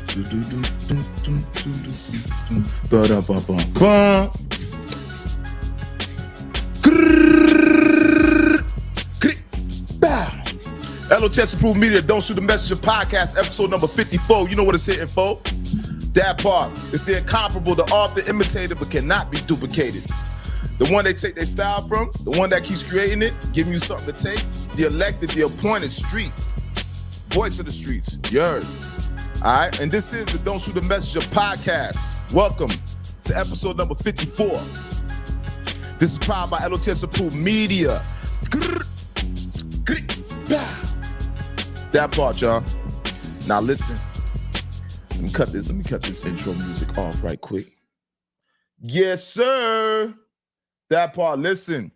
L.O.T.S approved media, Don't Shoot the Messenger podcast, episode number 54. You know what it's hitting for. That part. It's the incomparable, the author imitated but cannot be duplicated. The one they take their style from, the one that keeps creating it, giving you something to take. The elected, the appointed street. Voice of the streets. You heard. All right. And this is the Don't Shoot the Messenger podcast. Welcome to episode number 54. This is powered by L.O.T.S approved media. That part, y'all. Now listen. Let me cut this intro music off right quick. Yes, sir. That part. Listen.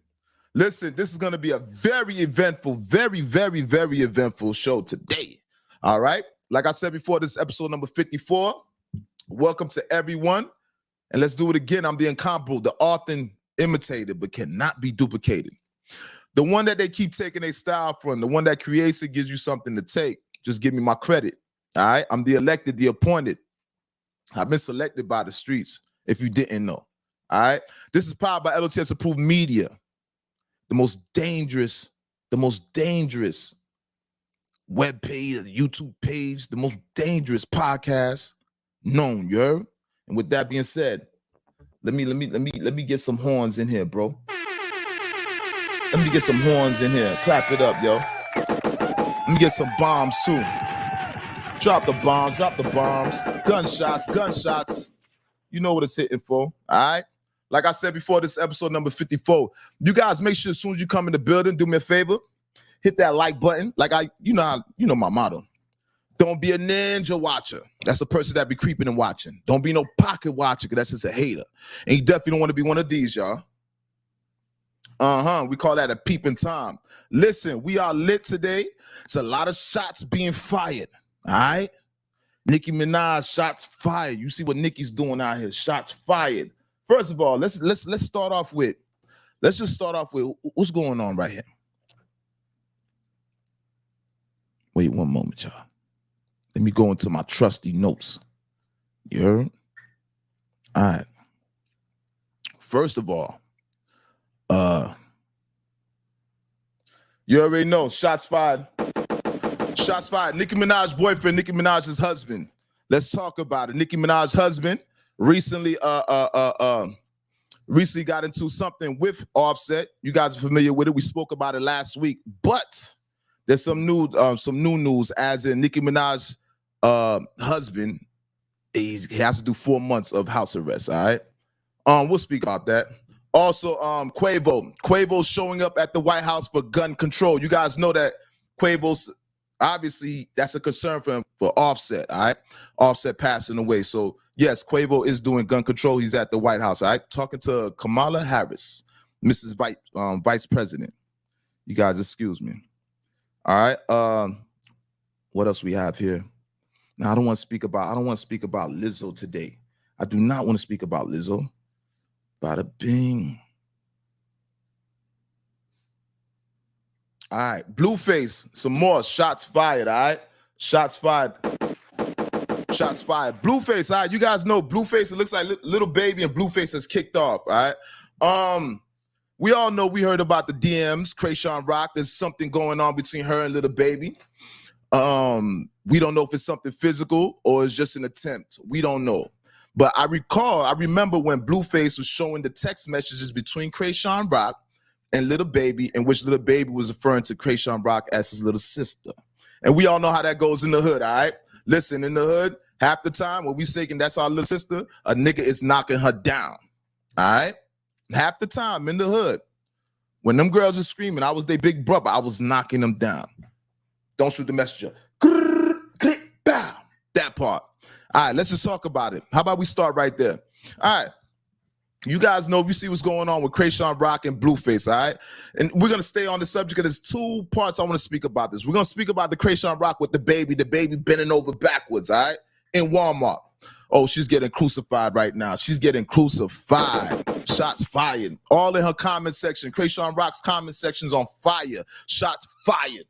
This is going to be a very eventful, very eventful show today. All right. Like I said before, this is episode number 54. Welcome to everyone. And let's do it again. I'm the incomparable, the often imitated, but cannot be duplicated. The one that they keep taking their style from, the one that creates it, gives you something to take. Just give me my credit. All right. I'm the elected, the appointed. I've been selected by the streets, if you didn't know. All right. This is powered by L.O.T.S approved media. The most dangerous web page, YouTube page, the most dangerous podcast known, you heard? And with that being said, let me get some horns in here, bro. Let me get some horns in here. Clap it up, yo. Let me get some bombs too. Drop the bombs. Gunshots. You know what it's hitting for, all right? Like I said before, this is episode number 54. You guys make sure as soon as you come in the building, do me a favor, hit that like button. Like you know my motto. Don't be a ninja watcher. That's a person that be creeping and watching. Don't be no pocket watcher, because that's just a hater. And you definitely don't want to be one of these, y'all. We call that a peeping Tom. Listen, we are lit today. It's a lot of shots being fired. All right. Nicki Minaj, shots fired. You see what Nicki's doing out here. Shots fired. First of all, let's start off with what's going on right here. Wait one moment, y'all. Let me go into my trusty notes. You heard? All right. First of all, you already know, shots fired. Shots fired. Nicki Minaj's boyfriend, Nicki Minaj's husband. Let's talk about it. Nicki Minaj's husband recently got into something with Offset. You guys are familiar with it. We spoke about it last week, but there's some new news, as in Nicki Minaj's husband, he has to do 4 months of house arrest. All right. We'll speak about that. Also, Quavo's showing up at the White House for gun control. You guys know that Quavo's, obviously, that's a concern for him, for Offset, all right? Offset passing away. So, yes, Quavo is doing gun control. He's at the White House, all right? Talking to Kamala Harris, Mrs. Vice President. You guys excuse me. All right. What else we have here? Now, I don't want to speak about Lizzo today. I do not want to speak about Lizzo. Bada bing. All right, Blueface, some more shots fired, all right? Shots fired. Blueface, all right, you guys know Blueface, it looks like Little Baby and Blueface has kicked off, all right? We all know, we heard about the DMs, Chrisean Rock. There's something going on between her and Little Baby. We don't know if it's something physical or it's just an attempt. We don't know. But I remember when Blueface was showing the text messages between Chrisean Rock and Little Baby, in which Little Baby was referring to Chrisean Rock as his little sister. And we all know how that goes in the hood, all right? Listen, in the hood, half the time when we saying that's our little sister, a nigga is knocking her down, all right? Half the time in the hood, when them girls are screaming, I was their big brother, I was knocking them down. Don't shoot the messenger. That part. All right, let's just talk about it. How about we start right there? All right. You guys know, you see what's going on with Chrisean Rock and Blueface, all right? And we're going to stay on the subject because there's 2 parts I want to speak about this. We're going to speak about the Chrisean Rock with the baby bending over backwards, all right, in Walmart. Oh, she's getting crucified right now. She's getting crucified. Shots fired. All in her comment section. Chrisean Rock's comment section's on fire. Shots fired.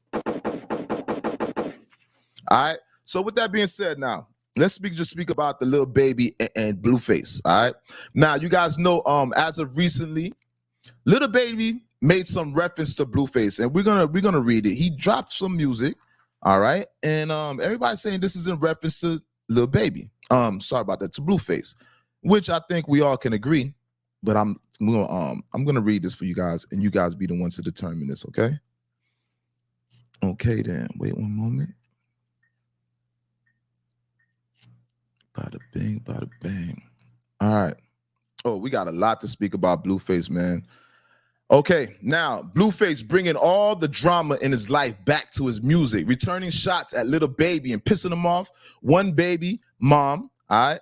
All right. So with that being said now, let's speak about the little baby and Blueface. All right. Now you guys know, as of recently, little baby made some reference to Blueface, and we're gonna read it. He dropped some music, all right, and everybody's saying this is in reference to little baby. Sorry about that, to Blueface, which I think we all can agree. But I'm gonna read this for you guys, and you guys be the ones to determine this, okay? Okay, then. Wait one moment. Bada bing, bada bang. All right. Oh, we got a lot to speak about Blueface, man. Okay, now Blueface bringing all the drama in his life back to his music, returning shots at little baby and pissing him off. One baby mom, all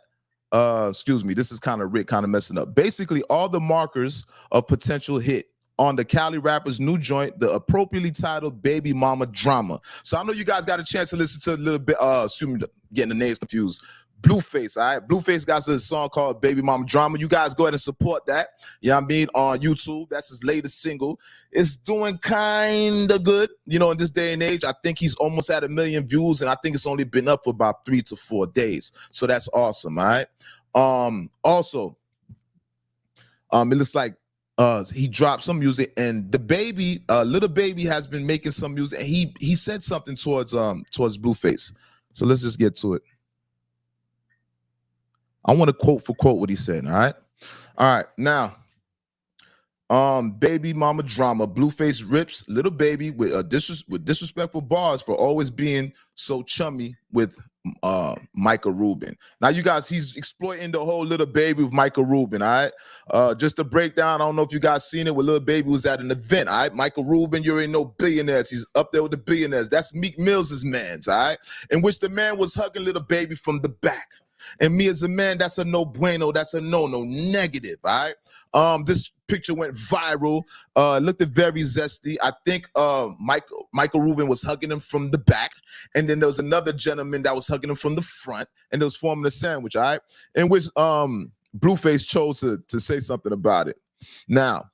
right. Excuse me, this is kind of Rick kind of messing up. Basically, all the markers of potential hit on the Cali rapper's new joint, the appropriately titled Baby Mama Drama. So I know you guys got a chance to listen to a little bit, excuse me, getting the names confused. Blueface, all right? Blueface got a song called Baby Mama Drama. You guys go ahead and support that. You know what I mean? On YouTube. That's his latest single. It's doing kind of good, you know, in this day and age. I think he's almost at 1 million views, and I think it's only been up for about 3 to 4 days. So that's awesome, all right? Also, it looks like he dropped some music, and the baby, little baby, has been making some music, and he said something towards Blueface. So let's just get to it. I want to quote for quote what he said. All right. Now, Baby Mama Drama. Blueface rips little baby with disrespectful bars for always being so chummy with Michael Rubin. Now, you guys, he's exploiting the whole little baby with Michael Rubin. All right. Just to break down, I don't know if you guys seen it, where little baby was at an event. All right. Michael Rubin, you ain't no billionaires. He's up there with the billionaires. That's Meek Mills's man's. All right. In which the man was hugging little baby from the back. And me as a man, that's a no bueno. That's a no negative. All right. This picture went viral. Looked very zesty. I think Michael Rubin was hugging him from the back, and then there was another gentleman that was hugging him from the front, and they was forming a sandwich. All right. In which Blueface chose to say something about it. Now,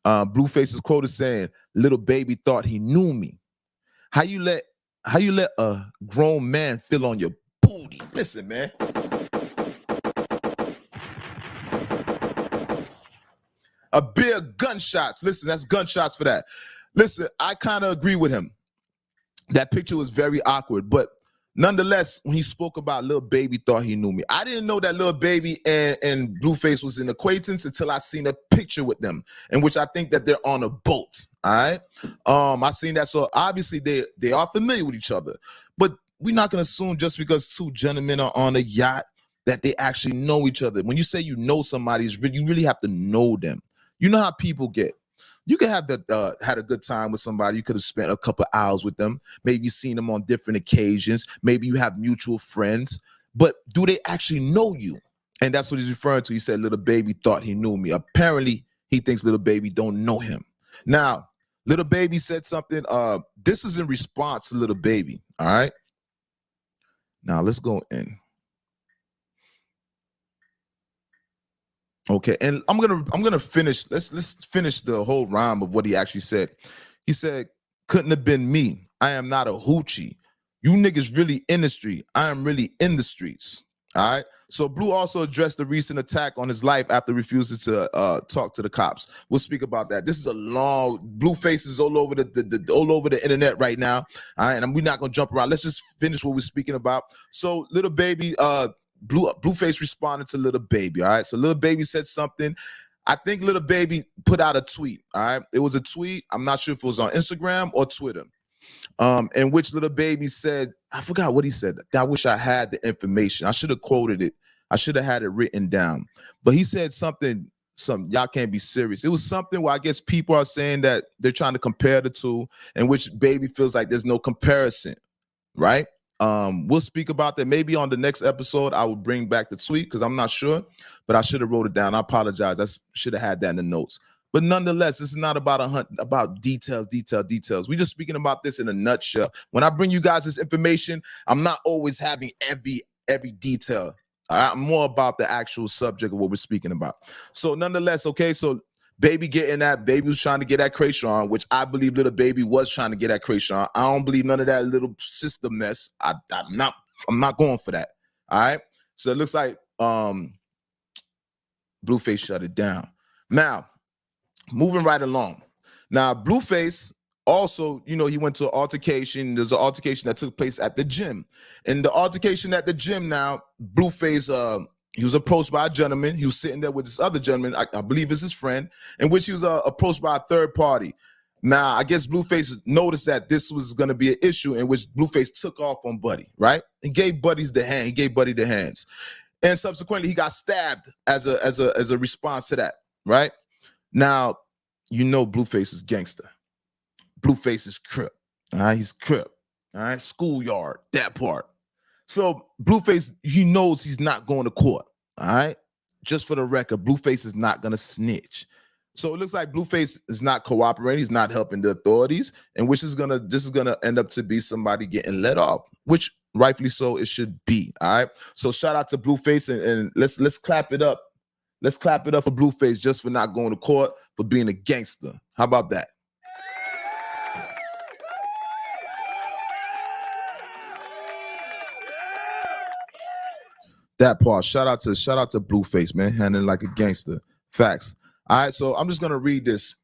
Blueface's quote is saying, "Little baby thought he knew me. How you let a grown man feel on your booty?" Listen, man. A beer gunshots. Listen, that's gunshots for that. Listen, I kind of agree with him. That picture was very awkward, but nonetheless, when he spoke about little baby thought he knew me, I didn't know that little baby and Blueface was an acquaintance until I seen a picture with them, in which I think that they're on a boat. All right. I seen that. So obviously they are familiar with each other, but we're not going to assume just because two gentlemen are on a yacht that they actually know each other. When you say you know somebody, you really have to know them. You know how people get. You could have had a good time with somebody. You could have spent a couple hours with them. Maybe seen them on different occasions. Maybe you have mutual friends. But do they actually know you? And that's what he's referring to. He said, little baby thought he knew me. Apparently, he thinks little baby don't know him. Now, little baby said something. This is in response to little baby. All right. Now, let's go in. Okay, and I'm gonna finish. Let's finish the whole rhyme of what he actually said. He said, "Couldn't have been me. I am not a hoochie. You niggas really in the street. I am really in the streets." All right. So Blue also addressed the recent attack on his life after refusing to talk to the cops. We'll speak about that. This is a long Blueface is all over the internet right now. All right, and we're not gonna jump around. Let's just finish what we're speaking about. So little baby, Blueface responded to little baby. All right. So little baby said something. I think little baby put out a tweet. All right. It was a tweet. I'm not sure if it was on Instagram or Twitter. In which little baby said, I forgot what he said. I wish I had the information. I should have quoted it. I should have had it written down. But he said something, y'all can't be serious. It was something where I guess people are saying that they're trying to compare the two, in which baby feels like there's no comparison, right? We'll speak about that maybe on the next episode. I will bring back the tweet because I'm not sure, but I should have wrote it down. I apologize. I should have had that in the notes. But nonetheless, this is not about details. We're just speaking about this in a nutshell. When I bring you guys this information, I'm not always having every detail. All right, I'm more about the actual subject of what we're speaking about. So nonetheless, okay, so baby getting that, baby was trying to get at Chrisean, which I believe little baby was trying to get at Chrisean. I don't believe none of that little sister mess. I'm not going for that. All right. So it looks like Blueface shut it down. Now, moving right along. Now, Blueface also, you know, he went to an altercation. There's an altercation that took place at the gym. And the altercation at the gym now, Blueface, he was approached by a gentleman. He was sitting there with this other gentleman, I believe is his friend, in which he was approached by a third party. Now, I guess Blueface noticed that this was going to be an issue in which Blueface took off on Buddy, right? And gave Buddy's the hand. He gave Buddy the hands. And subsequently, he got stabbed as a response to that, right? Now, you know Blueface is gangster. Blueface is Crip. All right, he's Crip. All right, schoolyard, that part. So Blueface, he knows he's not going to court. All right, just for the record, Blueface is not going to snitch. So it looks like Blueface is not cooperating. He's not helping the authorities, and this is gonna end up to be somebody getting let off, which rightfully so it should be. All right. So shout out to Blueface, and let's clap it up. Let's clap it up for Blueface just for not going to court, for being a gangster. How about that? That part. Shout out to Blueface, man, handling like a gangster. Facts. All right, so I'm just gonna read this.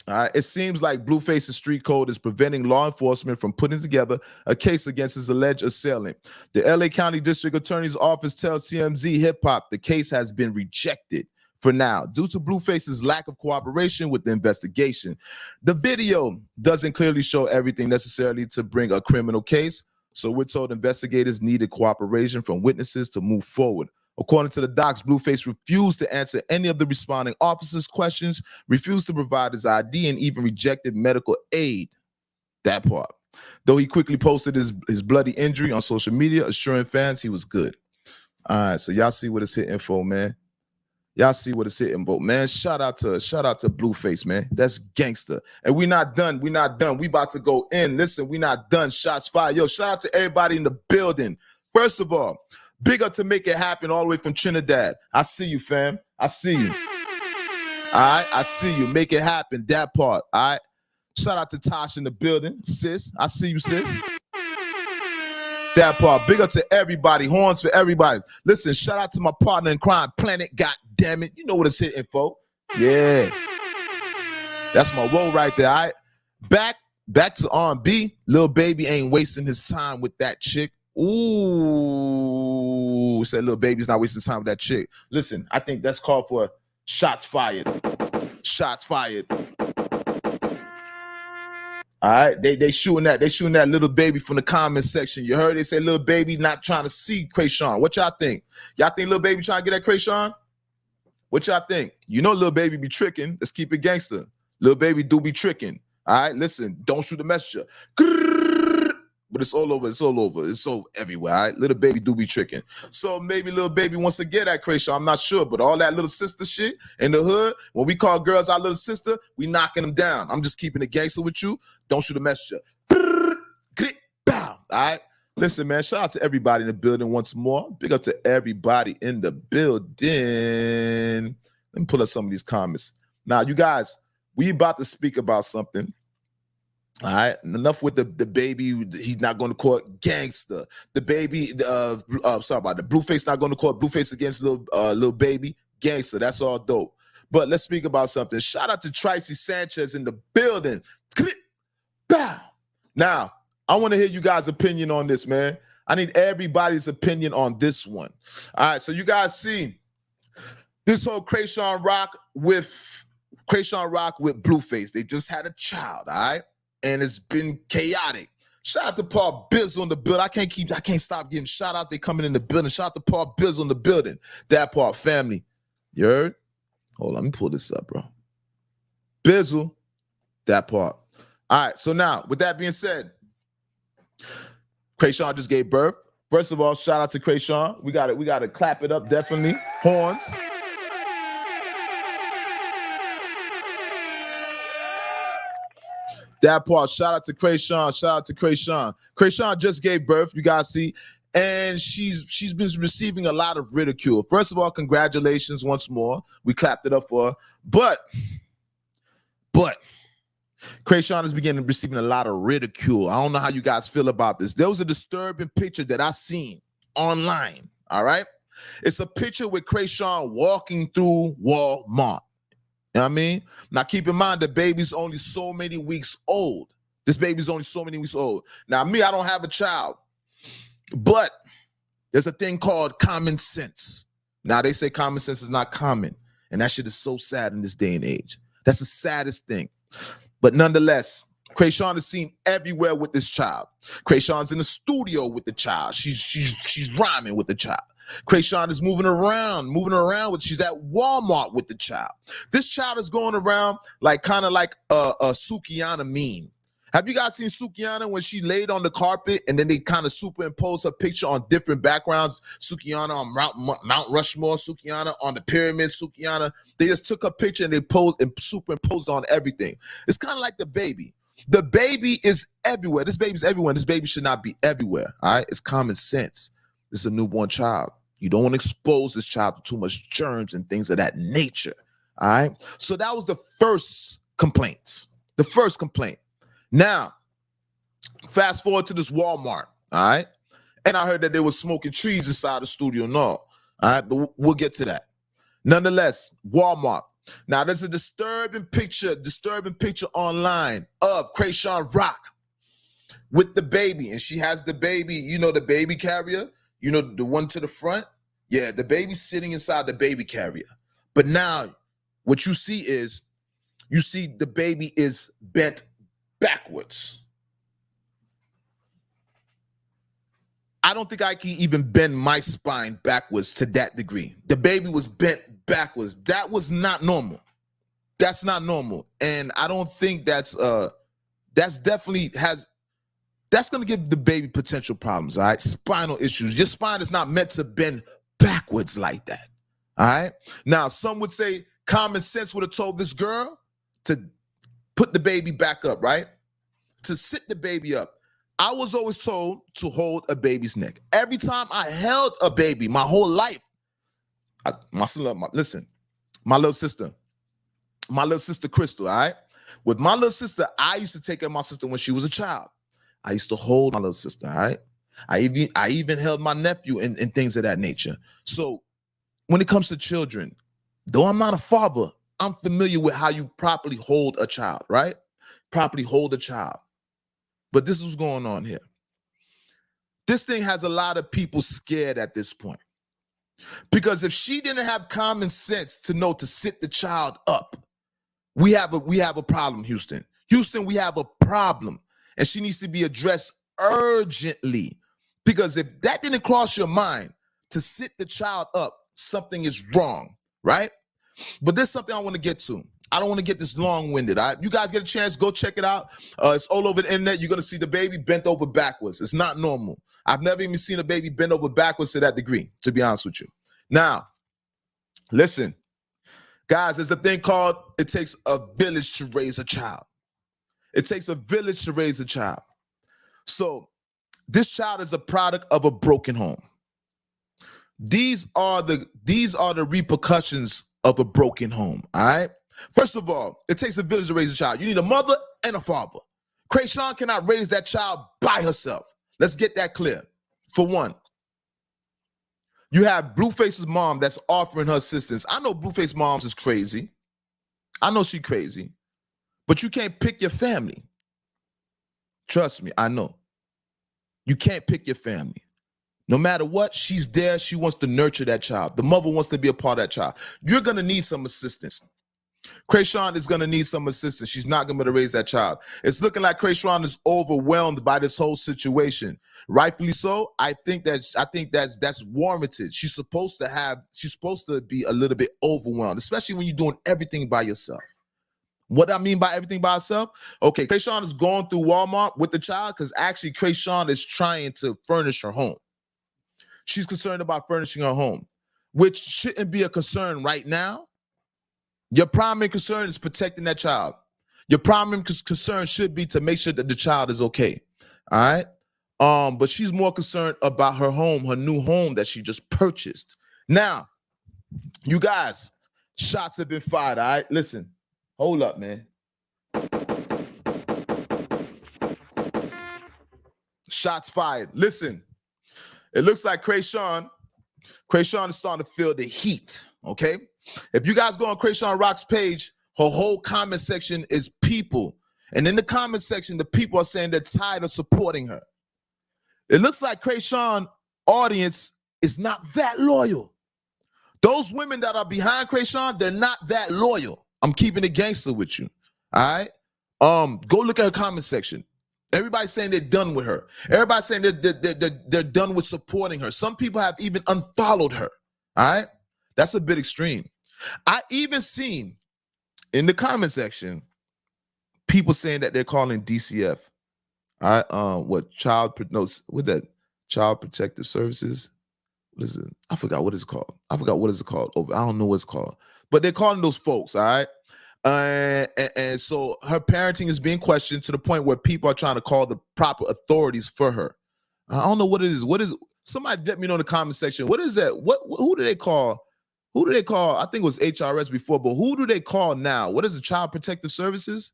All right, it seems like Blueface's street code is preventing law enforcement from putting together a case against his alleged assailant. The LA County District Attorney's Office tells TMZ Hip Hop the case has been rejected for now due to Blueface's lack of cooperation with the investigation. The video doesn't clearly show everything necessarily to bring a criminal case, so we're told investigators needed cooperation from witnesses to move forward. According to the docs, Blueface refused to answer any of the responding officers' questions, refused to provide his ID, and even rejected medical aid. That part. Though he quickly posted his bloody injury on social media, assuring fans he was good. All right, so y'all see what it's hitting for, man. Y'all see what it's hitting, but man, shout out to Blueface, man. That's gangster. And we not done. We not done. We about to go in. Listen, we not done. Shots fired. Yo, shout out to everybody in the building. First of all, big up to Make It Happen all the way from Trinidad. I see you, fam. I see you. All right, I see you. Make it happen. That part. All right. Shout out to Tosh in the building, sis. I see you, sis. That part. Big up to everybody. Horns for everybody. Listen, shout out to my partner in crime, Planet. God damn it. You know what it's hitting for. Yeah. That's my woe right there. All right. Back to R&B. Lil Baby ain't wasting his time with that chick. Ooh. Said Lil Baby's not wasting time with that chick. Listen, I think that's called for shots fired. Shots fired. All right, they shooting that Lil Baby from the comment section. You heard they say Lil Baby not trying to see Chrisean. What y'all think? Y'all think Lil Baby trying to get at Chrisean? What y'all think? You know Lil Baby be tricking. Let's keep it gangster. Lil Baby do be tricking. All right, listen, don't shoot the messenger. But it's all over. It's all over. It's so everywhere. All right, Lil Baby do be tricking. So maybe Lil Baby wants to get at Chrisean. I'm not sure, but all that little sister shit in the hood, when we call girls our little sister, we knocking them down. I'm just keeping it gangster with you. Don't shoot a messenger. All right. Listen, man. Shout out to everybody in the building once more. Big up to everybody in the building. Let me pull up some of these comments. Now, you guys, we about to speak about something. All right, enough with the baby. He's not going to court. Gangster. The baby. Sorry about that. Blueface not going to court. Blueface against Lil Baby. Gangster. That's all dope. But let's speak about something. Shout out to Tracy Sanchez in the building. Now, I want to hear you guys' opinion on this, man. I need everybody's opinion on this one. All right, so you guys see this whole Chrisean Rock with Blueface. They just had a child. All right. And it's been chaotic. Shout out to Paul Bizzle in the building. I can't stop getting shout out. They coming in the building. Shout out to Paul Bizzle in the building. That part family. You heard? Hold on, let me pull this up, bro. Bizzle, that part. All right. So now, with that being said, Chrisean just gave birth. First of all, shout out to Chrisean. We gotta clap it up, definitely. Horns. That part, shout out to Chrisean. Shout out to Chrisean. Chrisean just gave birth, you guys see, and she's been receiving a lot of ridicule. First of all, congratulations once more. We clapped it up for her. But Chrisean is beginning receiving a lot of ridicule. I don't know how you guys feel about this. There was a disturbing picture that I seen online. all right? It's a picture with Chrisean walking through Walmart. You know what I mean? Now, keep in mind, the baby's only so many weeks old. This baby's only so many weeks old. Now, me, I don't have a child, but there's a thing called common sense. Now, they say common sense is not common, and that shit is so sad in this day and age. That's the saddest thing. But nonetheless, Chrisean is seen everywhere with this child. Chrisean's in the studio with the child. She's rhyming with the child. Chrisean is moving around with, she's at Walmart with the child. This child is going around like kind of like a Sukiana meme. Have you guys seen Sukiana when she laid on the carpet and then they kind of superimpose her picture on different backgrounds? Sukiana on Mount Rushmore, Sukiana on the pyramid, Sukiana. They just took her picture and they superimposed on everything. It's kind of like the baby. The baby is everywhere. This baby's everywhere. This baby should not be everywhere. All right, it's common sense. This is a newborn child. You don't want to expose this child to too much germs and things of that nature. All right. So that was the first complaint. The first complaint. Now, fast forward to this Walmart. All right. And I heard that they were smoking trees inside the studio. No. All right. But we'll get to that. Nonetheless, Walmart. Now, there's a disturbing picture online of Chrisean Rock with the baby. And she has the baby, you know, the baby carrier. You know, the one to the front? Yeah, the baby's sitting inside the baby carrier. But now what you see is, you see the baby is bent backwards. I don't think I can even bend my spine backwards to that degree. The baby was bent backwards. That was not normal. That's not normal. And I don't think that's definitely has, that's going to give the baby potential problems, all right? Spinal issues. Your spine is not meant to bend backwards like that, all right? Now, some would say common sense would have told this girl to put the baby back up, right? To sit the baby up. I was always told to hold a baby's neck. Every time I held a baby my whole life, my little sister Crystal, all right? With my little sister, I used to take care of my sister when she was a child. I used to hold my little sister, all right? I even held my nephew and things of that nature. So when it comes to children, though I'm not a father, I'm familiar with how you properly hold a child, right? Properly hold a child. But this is what's going on here. This thing has a lot of people scared at this point. Because if she didn't have common sense to know to sit the child up, we have a problem, Houston. Houston, we have a problem. And she needs to be addressed urgently. Because if that didn't cross your mind to sit the child up, something is wrong, right? But there's something I want to get to. I don't want to get this long-winded. All right? You guys get a chance, go check it out. It's all over the internet. You're going to see the baby bent over backwards. It's not normal. I've never even seen a baby bent over backwards to that degree, to be honest with you. Now, listen. Guys, there's a thing called it takes a village to raise a child. It takes a village to raise a child. So this child is a product of a broken home. These are the repercussions of a broken home, all right? First of all, it takes a village to raise a child. You need a mother and a father. Chrisean cannot raise that child by herself. Let's get that clear. For one, you have Blueface's mom that's offering her assistance. I know Blueface moms is crazy. I know she's crazy. But you can't pick your family. Trust me, I know. You can't pick your family. No matter what, she's there. She wants to nurture that child. The mother wants to be a part of that child. You're going to need some assistance. Chrisean is going to need some assistance. She's not going to be able to raise that child. It's looking like Chrisean is overwhelmed by this whole situation. Rightfully so. I think that's warranted. She's supposed to be a little bit overwhelmed, especially when you're doing everything by yourself. What I mean by everything by herself? Okay, Chrisean is going through Walmart with the child because actually Chrisean is trying to furnish her home. She's concerned about furnishing her home, which shouldn't be a concern right now. Your primary concern is protecting that child. Your primary concern should be to make sure that the child is okay. All right. But she's more concerned about her home, her new home that she just purchased. Now, you guys, shots have been fired. All right. Listen, hold up, man. Shots fired. Listen, it looks like Chrisean Chrisean is starting to feel the heat, okay? If you guys go on Chrisean Rock's page, her whole comment section is people. And in the comment section, the people are saying they're tired of supporting her. It looks like Chrisean audience is not that loyal. Those women that are behind Chrisean, they're not that loyal. I'm keeping it gangster with you, all right? Go look at her comment section. Everybody's saying they're done with her. Everybody's saying they're done with supporting her. Some people have even unfollowed her, all right? That's a bit extreme. I even seen in the comment section people saying that they're calling DCF, all right? What child protective services? What is it? I forgot what it's called. I don't know what it's called. But they're calling those folks, all right? And so her parenting is being questioned to the point where people are trying to call the proper authorities for her. I don't know what it is. What is? Somebody let me know in the comment section. What is that? Who do they call? Who do they call? I think it was HRS before, but who do they call now? What is it? Child Protective Services?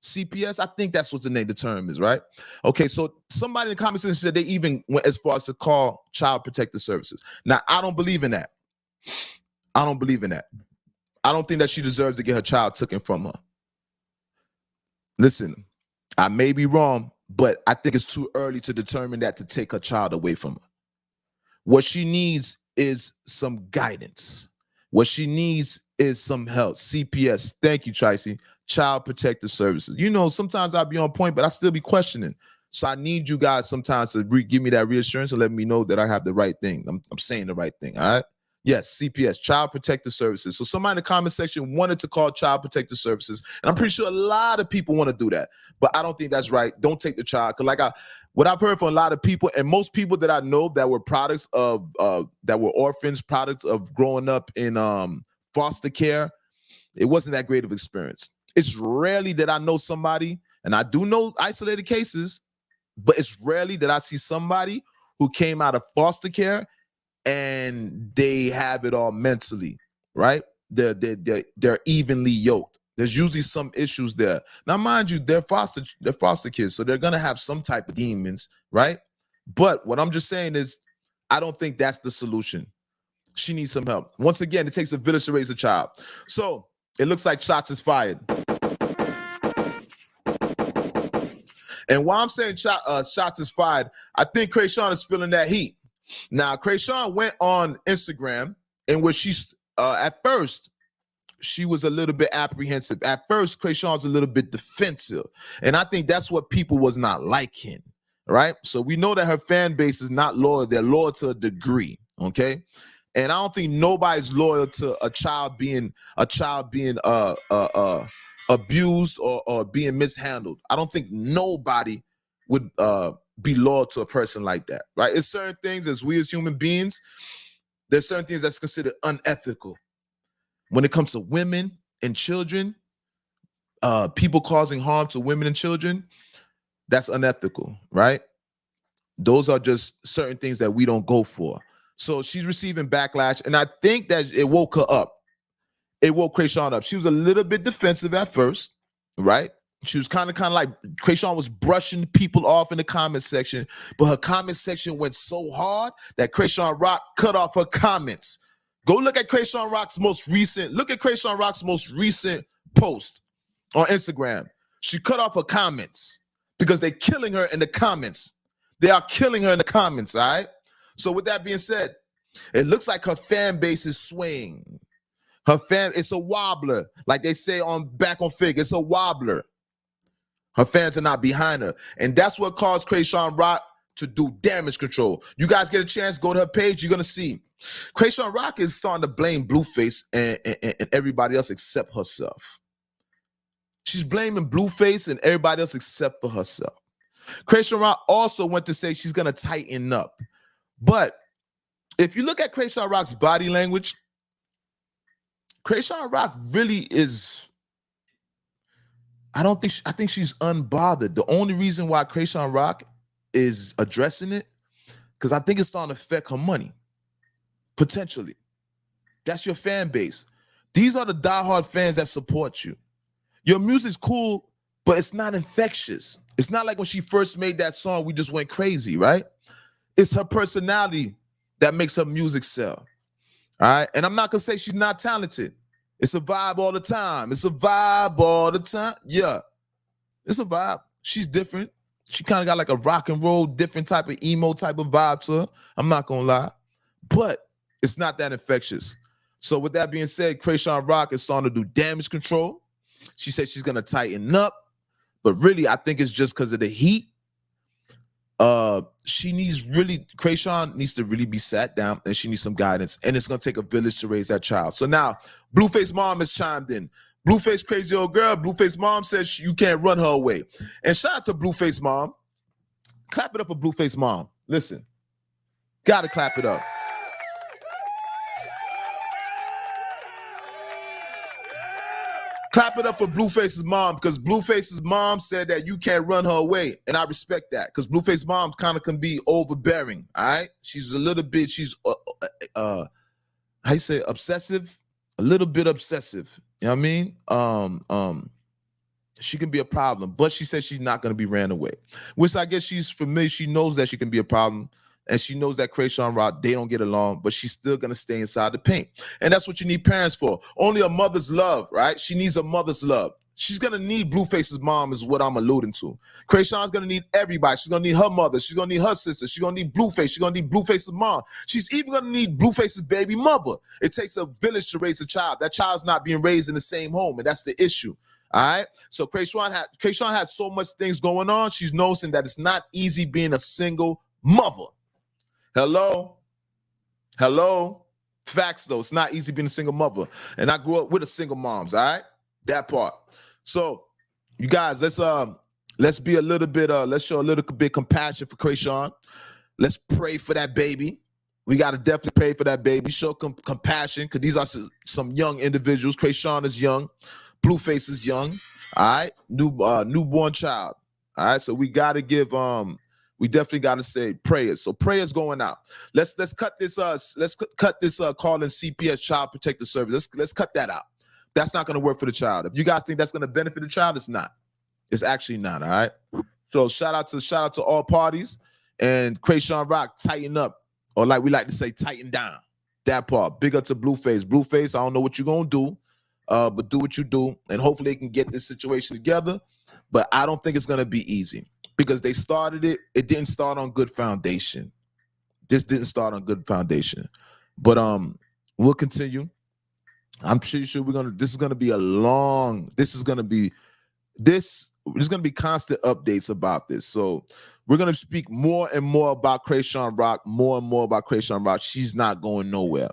CPS? I think that's what the term is, right? Okay, so somebody in the comment section said they even went as far as to call Child Protective Services. Now, I don't believe in that. I don't believe in that. I don't think that she deserves to get her child taken from her. Listen, I may be wrong, but I think it's too early to determine that to take her child away from her. What she needs is some guidance. What she needs is some help. CPS, thank you, Tracy. Child Protective Services. You know, sometimes I'll be on point, but I still be questioning. So I need you guys sometimes to give me that reassurance and let me know that I have the right thing. I'm saying the right thing, all right? Yes, CPS, Child Protective Services. So somebody in the comment section wanted to call Child Protective Services, and I'm pretty sure a lot of people want to do that, but I don't think that's right. Don't take the child, because what I've heard from a lot of people, and most people that I know that were products of that were orphans, products of growing up in foster care, it wasn't that great of experience. It's rarely that I know somebody, and I do know isolated cases, but it's rarely that I see somebody who came out of foster care and they have it all mentally, right? They're evenly yoked. There's usually some issues there. Now, mind you, they're foster kids, so they're gonna have some type of demons, right? But what I'm just saying is, I don't think that's the solution. She needs some help. Once again, it takes a village to raise a child. So it looks like shots is fired. And while I'm saying shots is fired, I think Chrisean is feeling that heat. Now, Chrisean went on Instagram in which she's at first she was a little bit apprehensive. At first, Chrisean was a little bit defensive, and I think that's what people was not liking, right? So we know that her fan base is not loyal; they're loyal to a degree, okay? And I don't think nobody's loyal to a child being abused or being mishandled. I don't think nobody would be loyal to a person like that, right? It's certain things as we as human beings, there's certain things that's considered unethical. When it comes to women and children, people causing harm to women and children, that's unethical, right? Those are just certain things that we don't go for. So she's receiving backlash, and I think that it woke her up. It woke Chrisean up. She was a little bit defensive at first, right? She was kind of like Chrisean was brushing people off in the comment section, but her comment section went so hard that Chrisean Rock cut off her comments. Go look at Chrisean Rock's most recent post on Instagram. She cut off her comments because they're killing her in the comments. They are killing her in the comments, all right? So with that being said, it looks like her fan base is swaying. It's a wobbler. Like they say back on Fig, it's a wobbler. Her fans are not behind her. And that's what caused Chrisean Rock to do damage control. You guys get a chance, go to her page, you're going to see. Chrisean Rock is starting to blame Blueface and everybody else except herself. She's blaming Blueface and everybody else except for herself. Chrisean Rock also went to say she's going to tighten up. But if you look at Chrisean Rock's body language, Chrisean Rock really is, I think she's unbothered. The only reason why Chrisean Rock is addressing it, because I think it's starting to affect her money. Potentially. That's your fan base. These are the diehard fans that support you. Your music's cool, but it's not infectious. It's not like when she first made that song, we just went crazy, right? It's her personality that makes her music sell. All right. And I'm not gonna say she's not talented. It's a vibe all the time. It's a vibe all the time. Yeah. It's a vibe. She's different. She kind of got like a rock and roll, different type of emo type of vibe to her. I'm not gonna lie. But it's not that infectious. So with that being said, Chrisean Rock is starting to do damage control. She said she's gonna tighten up, but really, I think it's just because of the heat. Chrisean needs to really be sat down, and she needs some guidance, and it's gonna take a village to raise that child. So now Blueface mom has chimed in. Blueface crazy old girl. Blueface mom says you can't run her away. And shout out to Blueface mom. Clap it up for Blueface mom. Listen, gotta clap it up. Clap it up for Blueface's mom, because Blueface's mom said that you can't run her away. And I respect that, because Blueface's mom kind of can be overbearing. All right. She's a little bit, how you say, obsessive, a little bit obsessive. You know what I mean? She can be a problem, but she said she's not going to be ran away, which I guess she's familiar. She knows that she can be a problem. And she knows that Chrisean Rock, they don't get along, but she's still going to stay inside the paint. And that's what you need parents for. Only a mother's love, right? She needs a mother's love. She's going to need Blueface's mom is what I'm alluding to. Chrisean's going to need everybody. She's going to need her mother. She's going to need her sister. She's going to need Blueface. She's going to need Blueface's mom. She's even going to need Blueface's baby mother. It takes a village to raise a child. That child's not being raised in the same home, and that's the issue. All right. So Chrisean has so much things going on. She's noticing that it's not easy being a single mother. Hello? Facts, though. It's not easy being a single mother. And I grew up with a single moms, all right? That part. So, you guys, let's be a little bit, let's show a little bit compassion for Chrisean. Let's pray for that baby. We got to definitely pray for that baby. Show compassion, because these are some young individuals. Chrisean is young. Blueface is young. All right? Newborn child. All right? So, we got to give... we definitely got to say prayers. So prayers going out. Let's cut this call in CPS, Child Protective Service. Let's cut that out. That's not going to work for the child. If you guys think that's going to benefit the child, it's not. It's actually not. All right. So shout out to all parties, and Chrisean Rock, tighten up, or like we like to say, tighten down. That part. Big up to Blueface. Blueface, I don't know what you're gonna do, but do what you do, and hopefully they can get this situation together. But I don't think it's gonna be easy, because they started it. It didn't start on good foundation. This didn't start on good foundation. But we'll continue. I'm pretty sure there's gonna be constant updates about this. So we're gonna speak more and more about Chrisean Rock, more and more about Chrisean Rock. She's not going nowhere.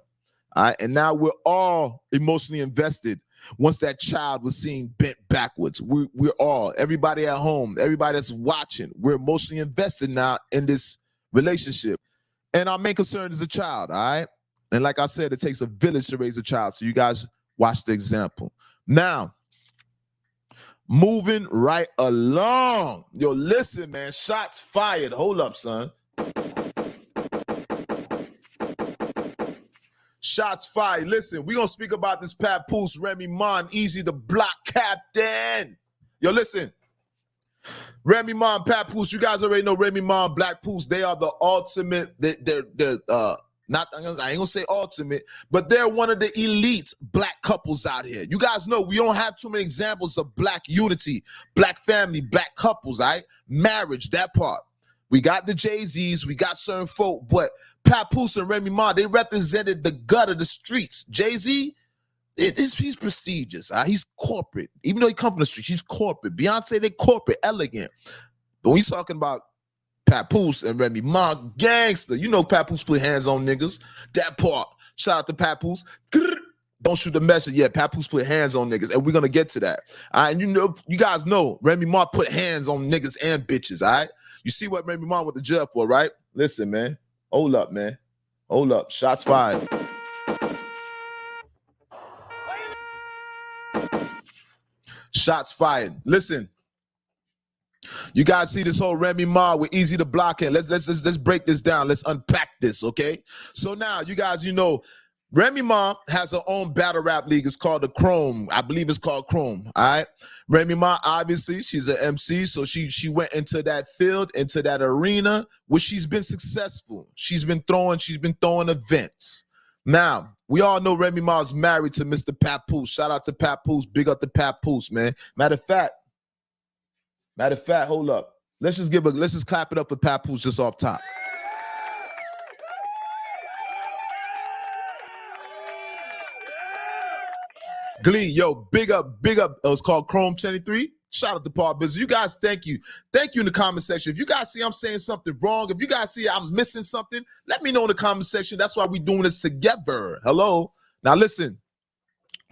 All right. And now we're all emotionally invested. Once that child was seen bent backwards, we're all, everybody at home, everybody that's watching, we're emotionally invested now in this relationship. And our main concern is the child, all right? And like I said, it takes a village to raise a child. So you guys watch the example. Now, moving right along. Yo, listen, man, shots fired. Hold up, son. Shots fired. Listen, we're going to speak about this Papoose, Remy Ma, and Easy the Block Captain. Yo, listen. Remy Ma and Papoose, you guys already know Remy Ma and Black Poose. They are the ultimate, they're not, I ain't going to say ultimate, but they're one of the elite black couples out here. You guys know we don't have too many examples of black unity, black family, black couples, all right? Marriage, that part. We got the Jay-Z's, we got certain folk, but Papoose and Remy Ma, they represented the gut of the streets. Jay-Z, he's prestigious. He's corporate. Even though he comes from the streets, he's corporate. Beyonce, they corporate, elegant. But when you're talking about Papoose and Remy Ma, gangster, you know Papoose put hands on niggas. That part. Shout out to Papoose. Don't shoot the messenger. Yeah, Papoose put hands on niggas, and we're gonna get to that. All right, and you guys know Remy Ma put hands on niggas and bitches. All right, you see what Remy Ma went to jail for, right? Listen, man. Hold up, man. Hold up. Shots fired. Shots fired. Listen. You guys see this whole Remy Ma with Easy to Block in. Let's break this down. Let's unpack this, okay? So now, you guys, you know, Remy Ma has her own battle rap league. It's called the Chrome. I believe it's called Chrome. All right. Remy Ma, obviously, she's an MC, so she went into that field, into that arena, where she's been successful. She's been throwing events. Now, we all know Remy Ma is married to Mr. Papoose. Shout out to Papoose. Big up to Papoose, man. Matter of fact, hold up. Let's just clap it up for Papoose just off top. Glee, yo, big up. It's called Chrome 23. Shout out to Paul Business. You guys, thank you in the comment section. If you guys see I'm saying something wrong, if you guys see I'm missing something, let me know in the comment section. That's why we're doing this together. Hello. Now listen,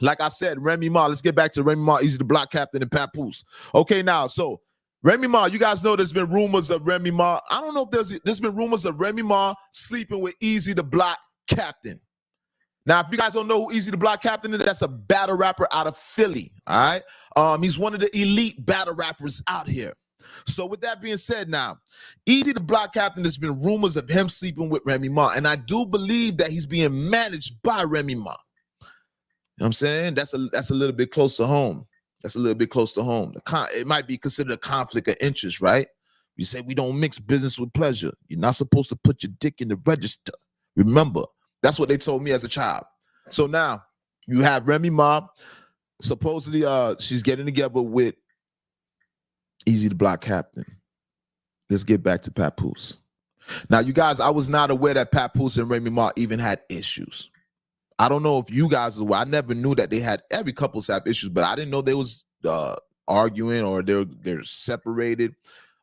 like I said, Remy Ma. Let's get back to Remy Ma, Easy the Block Captain, and Papoose. Okay, now so Remy Ma, you guys know there's been rumors of Remy Ma. I don't know if there's been rumors of Remy Ma sleeping with Easy the Block Captain. Now, if you guys don't know who Easy the Block Captain is, that's a battle rapper out of Philly, all right? He's one of the elite battle rappers out here. So with that being said now, Easy the Block Captain, there's been rumors of him sleeping with Remy Ma, and I do believe that he's being managed by Remy Ma. You know what I'm saying? That's a little bit close to home. That's a little bit close to home. It might be considered a conflict of interest, right? You say we don't mix business with pleasure. You're not supposed to put your dick in the register. Remember, that's what they told me as a child. So now you have Remy Ma. Supposedly, she's getting together with Easy the Block Captain. Let's get back to Papoose. Now, you guys, I was not aware that Papoose and Remy Ma even had issues. I don't know if you guys are aware. I never knew that they had. Every couples have issues, but I didn't know they was arguing or they're separated.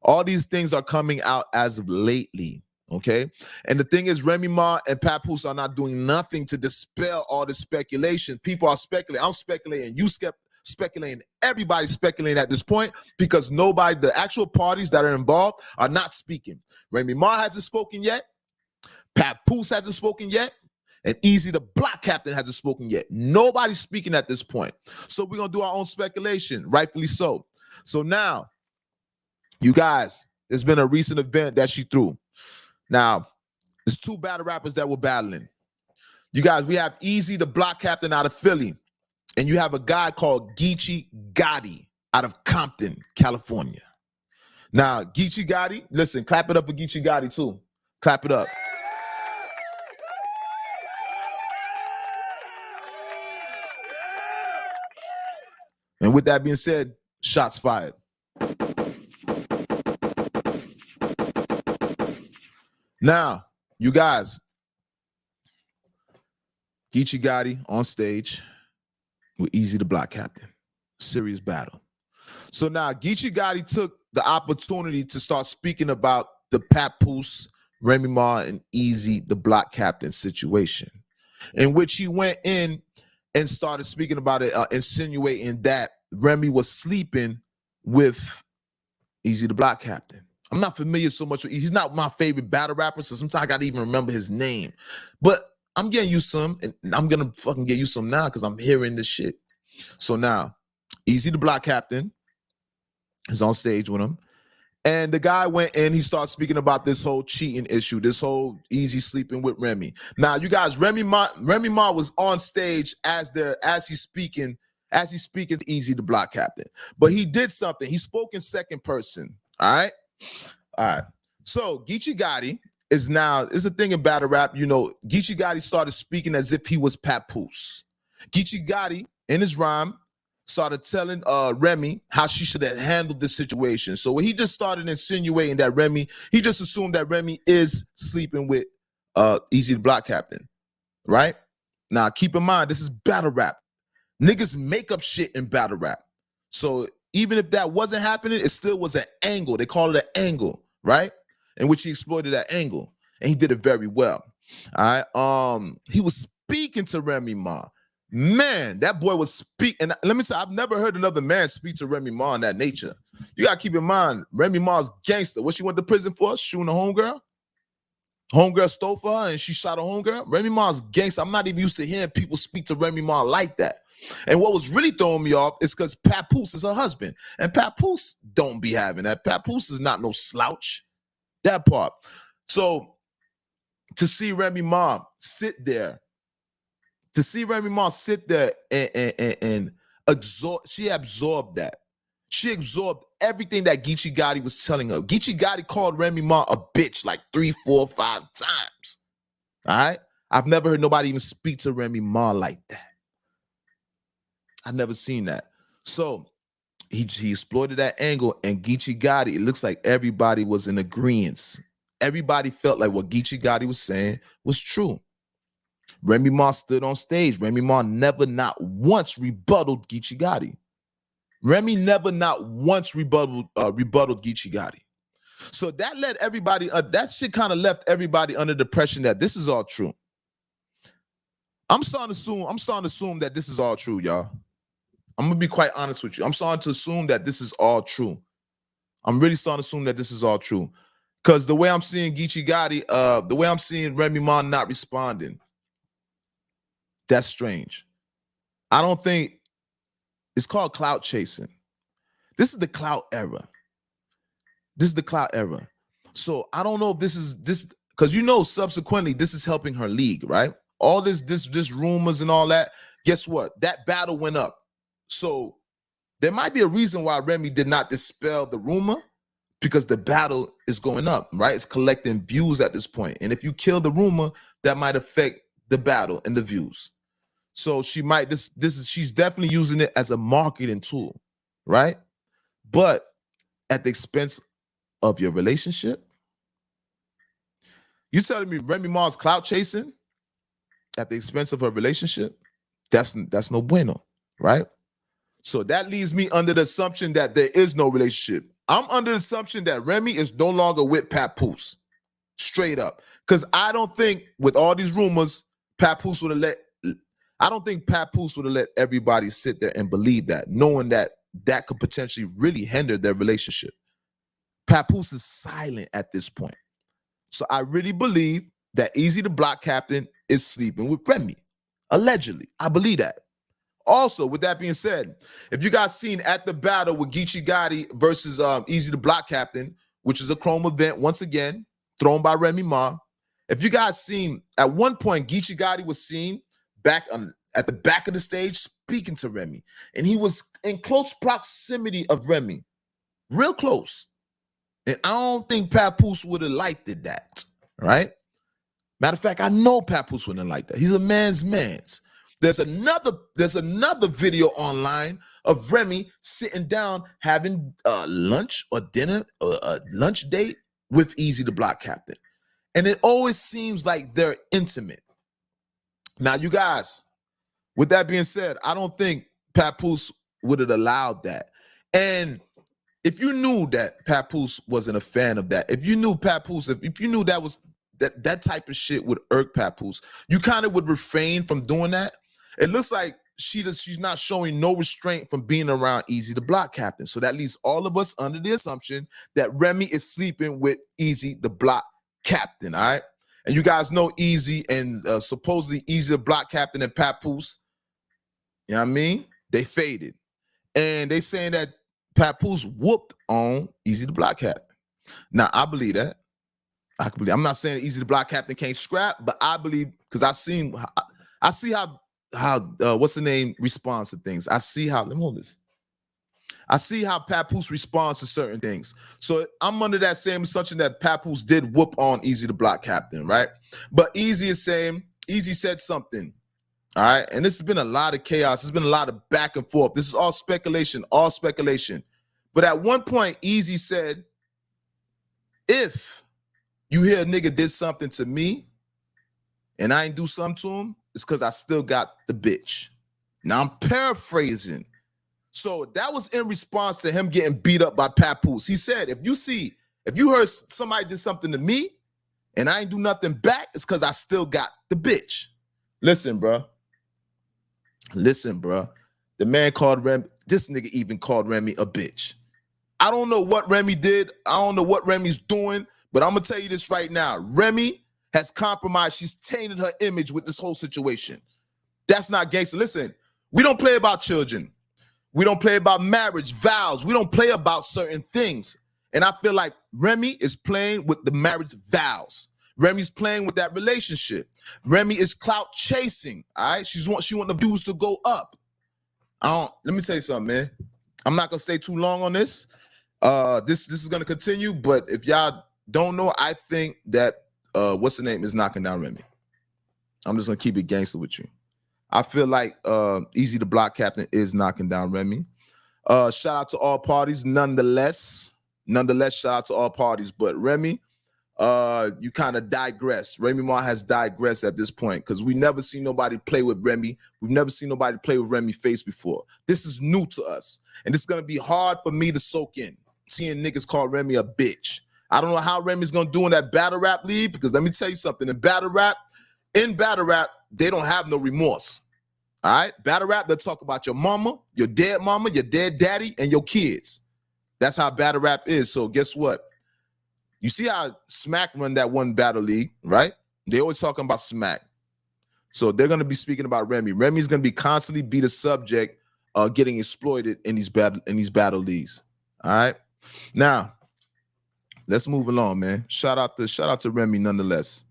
All these things are coming out as of lately. Okay, and the thing is, Remy Ma and Papoose are not doing nothing to dispel all the speculation. People are speculating. I'm speculating. You speculating. Everybody's speculating at this point because nobody, the actual parties that are involved, are not speaking. Remy Ma hasn't spoken yet. Papoose hasn't spoken yet. And Easy the Block Captain hasn't spoken yet. Nobody's speaking at this point. So we're going to do our own speculation, rightfully so. So now, you guys, there's been a recent event that she threw. Now, there's two battle rappers that were battling. You guys, we have Easy the Block Captain out of Philly, and you have a guy called Geechee Gotti out of Compton, California. Now, Geechee Gotti, listen, clap it up for Geechee Gotti too. Clap it up. And with that being said, shots fired. Now, you guys, Geechee Gotti on stage with Easy the Block Captain. Serious battle. So now Geechee Gotti took the opportunity to start speaking about the Papoose, Remy Ma, and Easy the Block Captain situation, in which he went in and started speaking about it, insinuating that Remy was sleeping with Easy the Block Captain. I'm not familiar so much with he's not my favorite battle rapper, so sometimes I gotta even remember his name. But I'm getting used to him, and I'm gonna fucking get used to him now because I'm hearing this shit. So now, Easy the Block Captain is on stage with him, and the guy went in. He started speaking about this whole cheating issue, this whole Easy sleeping with Remy. Now, you guys, Remy Ma was on stage as he's speaking to Easy the Block Captain, but he did something. He spoke in second person. All right. So Geechee Gotti is a thing in battle rap. You know, Geechee Gotti started speaking as if he was Papoose. Geechee Gotti, in his rhyme, started telling Remy how she should have handled this situation. So he just started insinuating that he just assumed that Remy is sleeping with Easy the Block Captain, right? Now, keep in mind, this is battle rap. Niggas make up shit in battle rap. So even if that wasn't happening, it still was an angle. They call it an angle, right? In which he exploited that angle. And he did it very well. All right. He was speaking to Remy Ma. Man, that boy was speaking. And let me tell you, I've never heard another man speak to Remy Ma in that nature. You gotta keep in mind, Remy Ma's gangster. What she went to prison for? Shooting a homegirl? Homegirl stole for her and she shot a homegirl? Remy Ma's gangster. I'm not even used to hearing people speak to Remy Ma like that. And what was really throwing me off is because Papoose is her husband. And Papoose don't be having that. Papoose is not no slouch. That part. So to see Remy Ma sit there To see Remy Ma sit there and absorb, she absorbed that. She absorbed everything that Geechee Gotti was telling her. Geechee Gotti called Remy Ma a bitch like 3, 4, 5 times. All right? I've never heard nobody even speak to Remy Ma like that. I've never seen that. So he exploited that angle, and Geechee Gotti, it looks like everybody was in agreement. Everybody felt like what Geechee Gotti was saying was true. Remy Ma stood on stage. Remy Ma never not once rebutted Geechee Gotti. Remy never not once rebutted Geechee Gotti. So that led everybody, that shit kind of left everybody under the impression that this is all true. I'm starting to assume that this is all true, y'all. I'm gonna be quite honest with you. I'm starting to assume that this is all true. I'm really starting to assume that this is all true. Because the way I'm seeing Geechee Gotti, the way I'm seeing Remy Ma not responding, that's strange. I don't think it's called clout chasing. This is the clout era. This is the clout era. So I don't know if this is because subsequently this is helping her league, right? All this rumors and all that. Guess what? That battle went up. So there might be a reason why Remy did not dispel the rumor, because the battle is going up, right? It's collecting views at this point. And if you kill the rumor, that might affect the battle and the views. So she might, she's definitely using it as a marketing tool, right? But at the expense of your relationship? You telling me Remy Ma's clout chasing at the expense of her relationship? That's no bueno, right? So that leaves me under the assumption that there is no relationship. I'm under the assumption that Remy is no longer with Papoose, straight up. Because I don't think with all these rumors, Papoose would have let everybody sit there and believe that, knowing that that could potentially really hinder their relationship. Papoose is silent at this point. So I really believe that Easy the Block Captain is sleeping with Remy. Allegedly. I believe that. Also, with that being said, if you guys seen at the battle with Geechee Gotti versus Easy the Block Captain, which is a Chrome event, once again, thrown by Remy Ma. If you guys seen, at one point, Geechee Gotti was seen back at the back of the stage speaking to Remy. And he was in close proximity of Remy. Real close. And I don't think Papoose would have liked it that, right? Matter of fact, I know Papoose wouldn't like that. He's a man's man. There's another video online of Remy sitting down having lunch or dinner or a lunch date with Easy the Block Captain. And it always seems like they're intimate. Now, you guys, with that being said, I don't think Papoose would have allowed that. And if you knew that Papoose wasn't a fan of that, if you knew Papoose, if you knew that was that type of shit would irk Papoose, you kind of would refrain from doing that. It looks like she's not showing no restraint from being around Easy the Block Captain. So that leaves all of us under the assumption that Remy is sleeping with Easy the Block Captain, all right? And you guys know Easy and supposedly Easy the Block Captain and Papoose, you know what I mean? They faded. And they saying that Papoose whooped on Easy the Block Captain. Now, I believe that. I'm not saying Easy the Block Captain can't scrap, but I believe, because I see how what's the name responds to things. I see how, let me hold this. I see how Papoose responds to certain things. So I'm under that same assumption that Papoose did whoop on Easy the Block Captain, right? But Easy is saying, Easy said something, all right? And this has been a lot of chaos. There's been a lot of back and forth. This is all speculation, all speculation. But at one point, Easy said, if you hear a nigga did something to me and I ain't do something to him, it's because I still got the bitch. Now I'm paraphrasing. So that was in response to him getting beat up by Papoose. He said, if you heard somebody did something to me and I ain't do nothing back, it's because I still got the bitch. Listen, bro. The man called Remy, this nigga even called Remy a bitch. I don't know what Remy did. I don't know what Remy's doing, but I'm going to tell you this right now. Remy has compromised. She's tainted her image with this whole situation. That's not gangster. Listen, we don't play about children. We don't play about marriage, vows. We don't play about certain things. And I feel like Remy is playing with the marriage vows. Remy's playing with that relationship. Remy is clout chasing. All right, she want the views to go up. Let me tell you something, man. I'm not gonna stay too long on this. This is gonna continue, but if y'all don't know, I think that what's the name is knocking down Remy. I'm just gonna keep it gangster with you. I feel like Easy the Block Captain is knocking down Remy. Shout out to all parties, nonetheless, shout out to all parties. But Remy, you kind of digressed. Remy Ma has digressed at this point because we never seen nobody play with Remy. We've never seen nobody play with Remy face before. This is new to us. And it's going to be hard for me to soak in, seeing niggas call Remy a bitch. I don't know how Remy's going to do in that battle rap league because let me tell you something. In battle rap, they don't have no remorse. All right? Battle rap, they'll talk about your mama, your dead daddy, and your kids. That's how battle rap is. So guess what? You see how Smack run that one battle league, right? They always talking about Smack. So they're going to be speaking about Remy. Remy's going to be constantly be the subject getting exploited in these battle leagues. All right? Now, let's move along, man. Shout out to Remy nonetheless.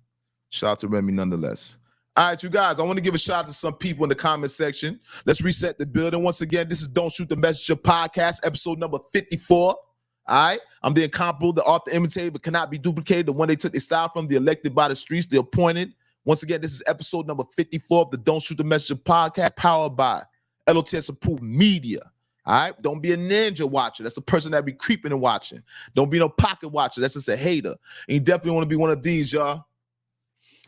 Shout out to Remy nonetheless. All right, you guys, I want to give a shout out to some people in the comment section. Let's reset the building. Once again, this is Don't Shoot the Messenger podcast, episode number 54. All right? I'm the incomparable, the author imitated, but cannot be duplicated, the one they took their style from, the elected by the streets, the appointed. Once again, this is episode number 54 of the Don't Shoot the Messenger podcast, powered by L.O.T.S approved media. All right? Don't be a ninja watcher. That's the person that be creeping and watching. Don't be no pocket watcher. That's just a hater. And you definitely want to be one of these, y'all.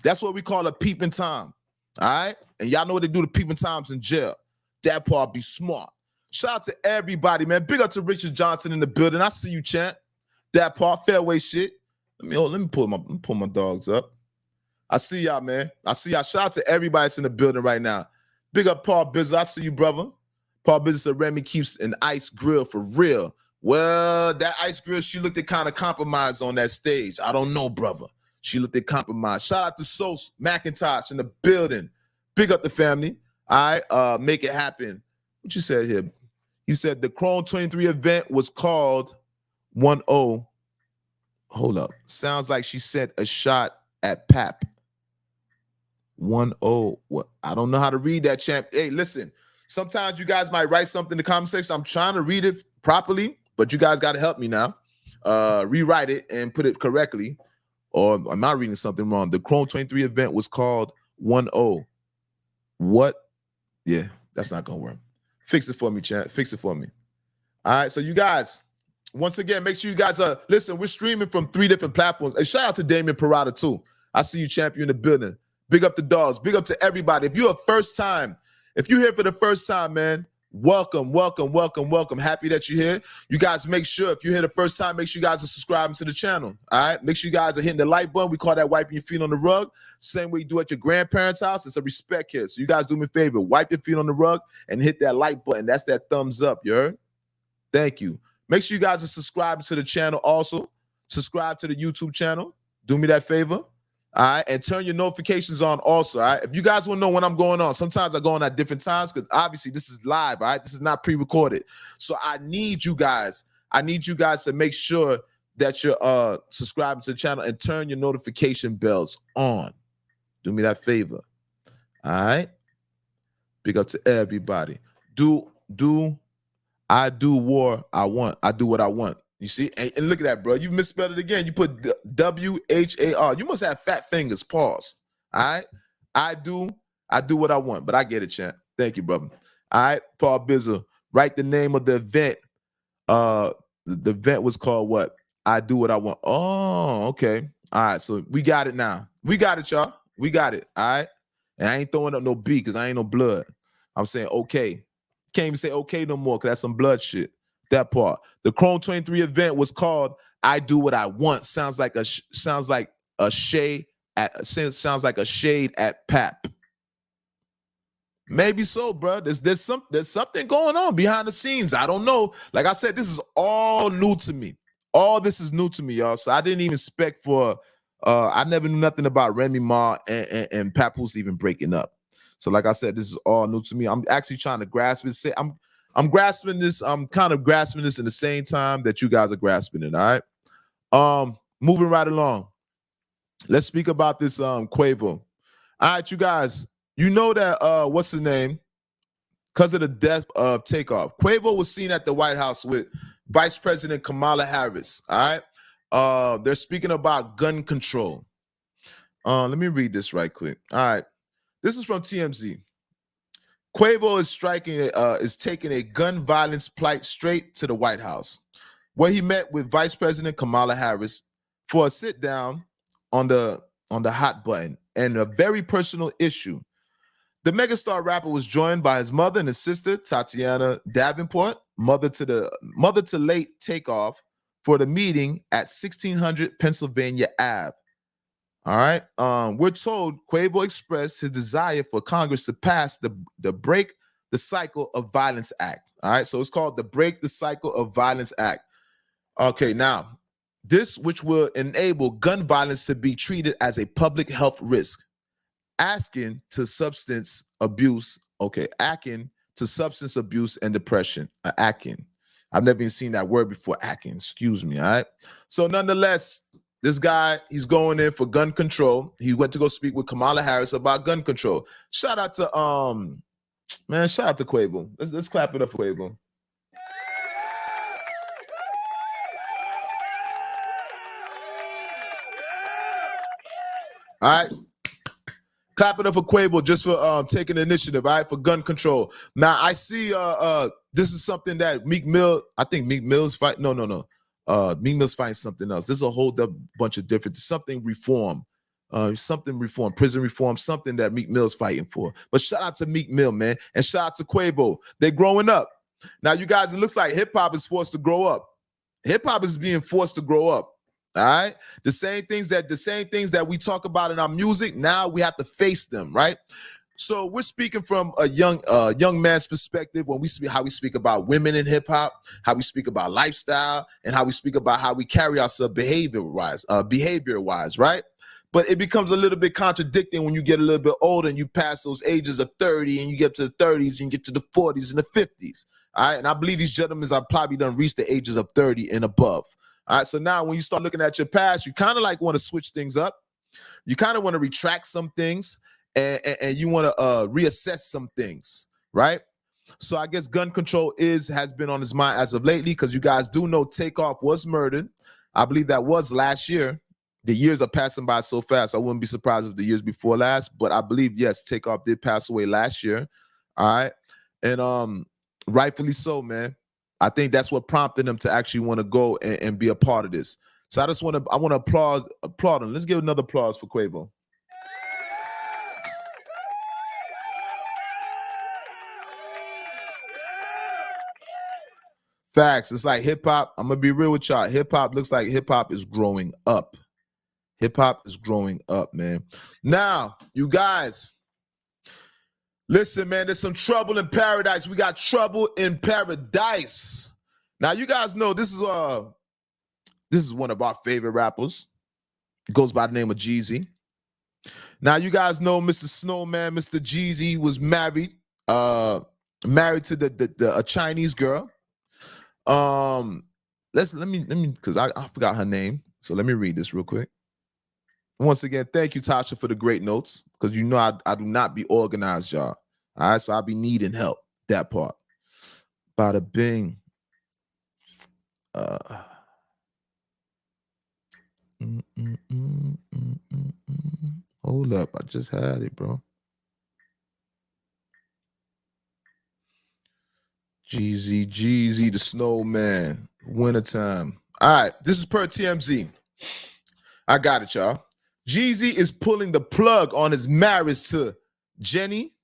That's what we call a peeping Tom. All right? And y'all know what they do to peeping Toms in jail. That part be smart. Shout out to everybody, man. Big up to Richard Johnson in the building. I see you, champ. That part, fairway shit. Let me pull my dogs up. I see y'all, man. I see y'all. Shout out to everybody that's in the building right now. Big up Paul Bizzle. I see you, brother. Paul Bizzle said Remy keeps an ice grill for real. Well, that ice grill, she looked at kind of compromised on that stage. I don't know, brother. She looked at compromised. Shout out to Sos McIntosh in the building. Big up the family. All right, make it happen. What you said here? He said the Chrome 23 event was called 1-0. Hold up. Sounds like she sent a shot at Pap. 1-0. What? I don't know how to read that, champ. Hey, listen. Sometimes you guys might write something in the comment section. I'm trying to read it properly, but you guys got to help me now. Rewrite it and put it correctly. Or am I reading something wrong? The Chrome 23 event was called 1-0. What? Yeah, that's not going to work. Fix it for me, chat. Fix it for me. All right, so you guys, once again, make sure you guys listen, we're streaming from 3 different platforms. And shout out to Damien Parada, too. I see you, champion, in the building. Big up the dogs. Big up to everybody. If you're here for the first time, man, welcome. Happy that you're here. You guys make sure, if you're here the first time, make sure you guys are subscribing to the channel. All right? Make sure you guys are hitting the like button. We call that wiping your feet on the rug. Same way you do at your grandparents' house. It's a respect here. So you guys do me a favor. Wipe your feet on the rug and hit that like button. That's that thumbs up, you heard? Thank you. Make sure you guys are subscribing to the channel also. Subscribe to the YouTube channel. Do me that favor. All right, and turn your notifications on also, all right? If you guys want to know when I'm going on, sometimes I go on at different times because obviously this is live, all right? This is not pre-recorded. So I need you guys to make sure that you're subscribing to the channel and turn your notification bells on. Do me that favor, all right? Big up to everybody. I do what I want. You see, and look at that, bro. You misspelled it again. You put W-H-A-R. You must have fat fingers. Pause. All right. I do what I want, but I get it, champ. Thank you, brother. All right, Paul Bizzle. Write the name of the event. The event was called what? I do what I want. Oh, okay. All right. So we got it now. We got it, y'all. We got it. All right. And I ain't throwing up no B because I ain't no blood. I'm saying okay. Can't even say okay no more because that's some blood shit. That part. The Chrome 23 event was called I Do What I Want. Sounds like a shade at Pap. Maybe so, bro. There's something going on behind the scenes. I don't know. Like I said, this is all new to me. All this is new to me, y'all. So I didn't even expect for I never knew nothing about Remy Ma and Papoose even breaking up. So like I said, this is all new to me. I'm actually trying to grasp it. I'm grasping this. I'm kind of grasping this in the same time that you guys are grasping it. All right. Moving right along. Let's speak about this Quavo. All right, you guys, you know that what's his name? Because of the death of Takeoff, Quavo was seen at the White House with Vice President Kamala Harris. All right. They're speaking about gun control. Let me read this right quick. All right. This is from TMZ. Quavo is taking a gun violence plight straight to the White House, where he met with Vice President Kamala Harris for a sit down on the hot button and a very personal issue. The megastar rapper was joined by his mother and his sister, Tatiana Davenport, mother to late Takeoff, for the meeting at 1600 Pennsylvania Ave. All right. We're told Quavo expressed his desire for Congress to pass the Break the Cycle of Violence Act. All right. So it's called the Break the Cycle of Violence Act. Okay. Now, this which will enable gun violence to be treated as a public health risk. Akin to substance abuse and depression. Akin. I've never even seen that word before. Akin. Excuse me. All right. So nonetheless, this guy, he's going in for gun control. He went to go speak with Kamala Harris about gun control. Shout out to Quavo. Let's clap it up for Quavo. All right. Clap it up for Quavo just for taking the initiative, all right, for gun control. Now I see this is something that Meek Mill, I think Meek Mill's fight. No. Meek Mill's fighting something else. This is a whole bunch of different, something reform, prison reform, something that Meek Mill's fighting for. But shout out to Meek Mill, man, and shout out to Quavo. They're growing up. Now, you guys, it looks like hip hop is forced to grow up. Hip hop is being forced to grow up. All right. The same things that we talk about in our music, now we have to face them, right? So we're speaking from a young man's perspective when we speak how we speak about women in hip hop, how we speak about lifestyle, and how we speak about how we carry ourselves behavior-wise, right? But it becomes a little bit contradicting when you get a little bit older and you pass those ages of 30 and you get to the 30s and you get to the 40s and the 50s. All right. And I believe these gentlemen are probably done reached the ages of 30 and above. All right, so now when you start looking at your past, you kind of like want to switch things up. You kind of want to retract some things and you want to reassess some things, right? So I guess gun control has been on his mind as of lately because you guys do know Takeoff was murdered. I believe that was last year. The years are passing by so fast. I wouldn't be surprised if the years before last, but I believe, yes, Takeoff did pass away last year. All right. And rightfully so, man. I think that's what prompted him to actually want to go and be a part of this. So I want to applaud him. Let's give another applause for Quavo. Facts. It's like hip hop. I'm gonna be real with y'all. Hip hop looks like hip hop is growing up. Hip hop is growing up, man. Now, you guys, listen, man, there's some trouble in paradise. We got trouble in paradise. Now, you guys know this is one of our favorite rappers. It goes by the name of Jeezy. Now, you guys know Mr. Snowman, Mr. Jeezy was married to a Chinese girl. Let me because I forgot her name. So let me read this real quick. Once again, thank you, Tasha, for the great notes. Because you know I do not be organized, y'all. All right, so I'll be needing help. That part. Bada bing. Hold up, I just had it, bro. Jeezy, the Snowman, wintertime. All right, this is per TMZ. I got it, y'all. Jeezy is pulling the plug on his marriage to Jenny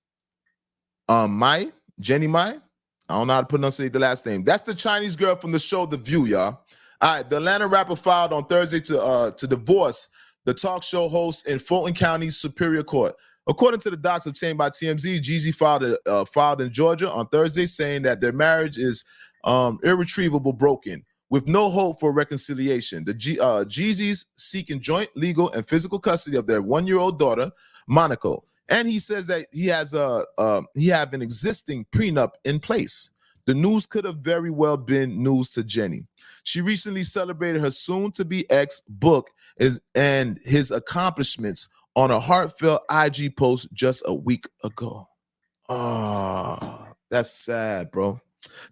Mai. I don't know how to pronounce the last name. That's the Chinese girl from the show The View, y'all. All right, the Atlanta rapper filed on Thursday to divorce the talk show host in Fulton County Superior Court. According to the docs obtained by TMZ, Jeezy filed in Georgia on Thursday saying that their marriage is irretrievably broken, with no hope for reconciliation. The Jeezy's seeking joint legal and physical custody of their 1-year-old daughter, Monaco. And he says that he have an existing prenup in place. The news could have very well been news to Jenny. She recently celebrated her soon-to-be ex book and his accomplishments on a heartfelt IG post just a week ago. Oh, that's sad, bro.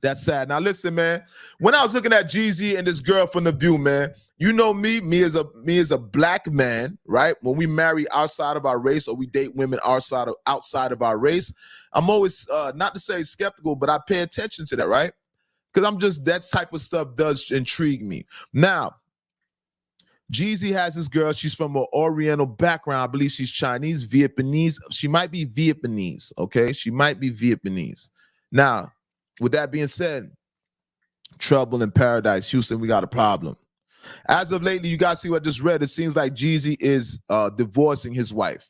That's sad. Now listen, man. When I was looking at Jeezy and this girl from The View, man, you know me as a black man, right? When we marry outside of our race or we date women outside of our race, I'm always not to say skeptical, but I pay attention to that, right? Because I'm just that type of stuff does intrigue me. Now, Jeezy has this girl. She's from an Oriental background. I believe she's Chinese, Vietnamese. She might be Vietnamese, okay? She might be Vietnamese. Now, with that being said, trouble in paradise. Houston, we got a problem. As of lately, you guys see what I just read. It seems like Jeezy is divorcing his wife.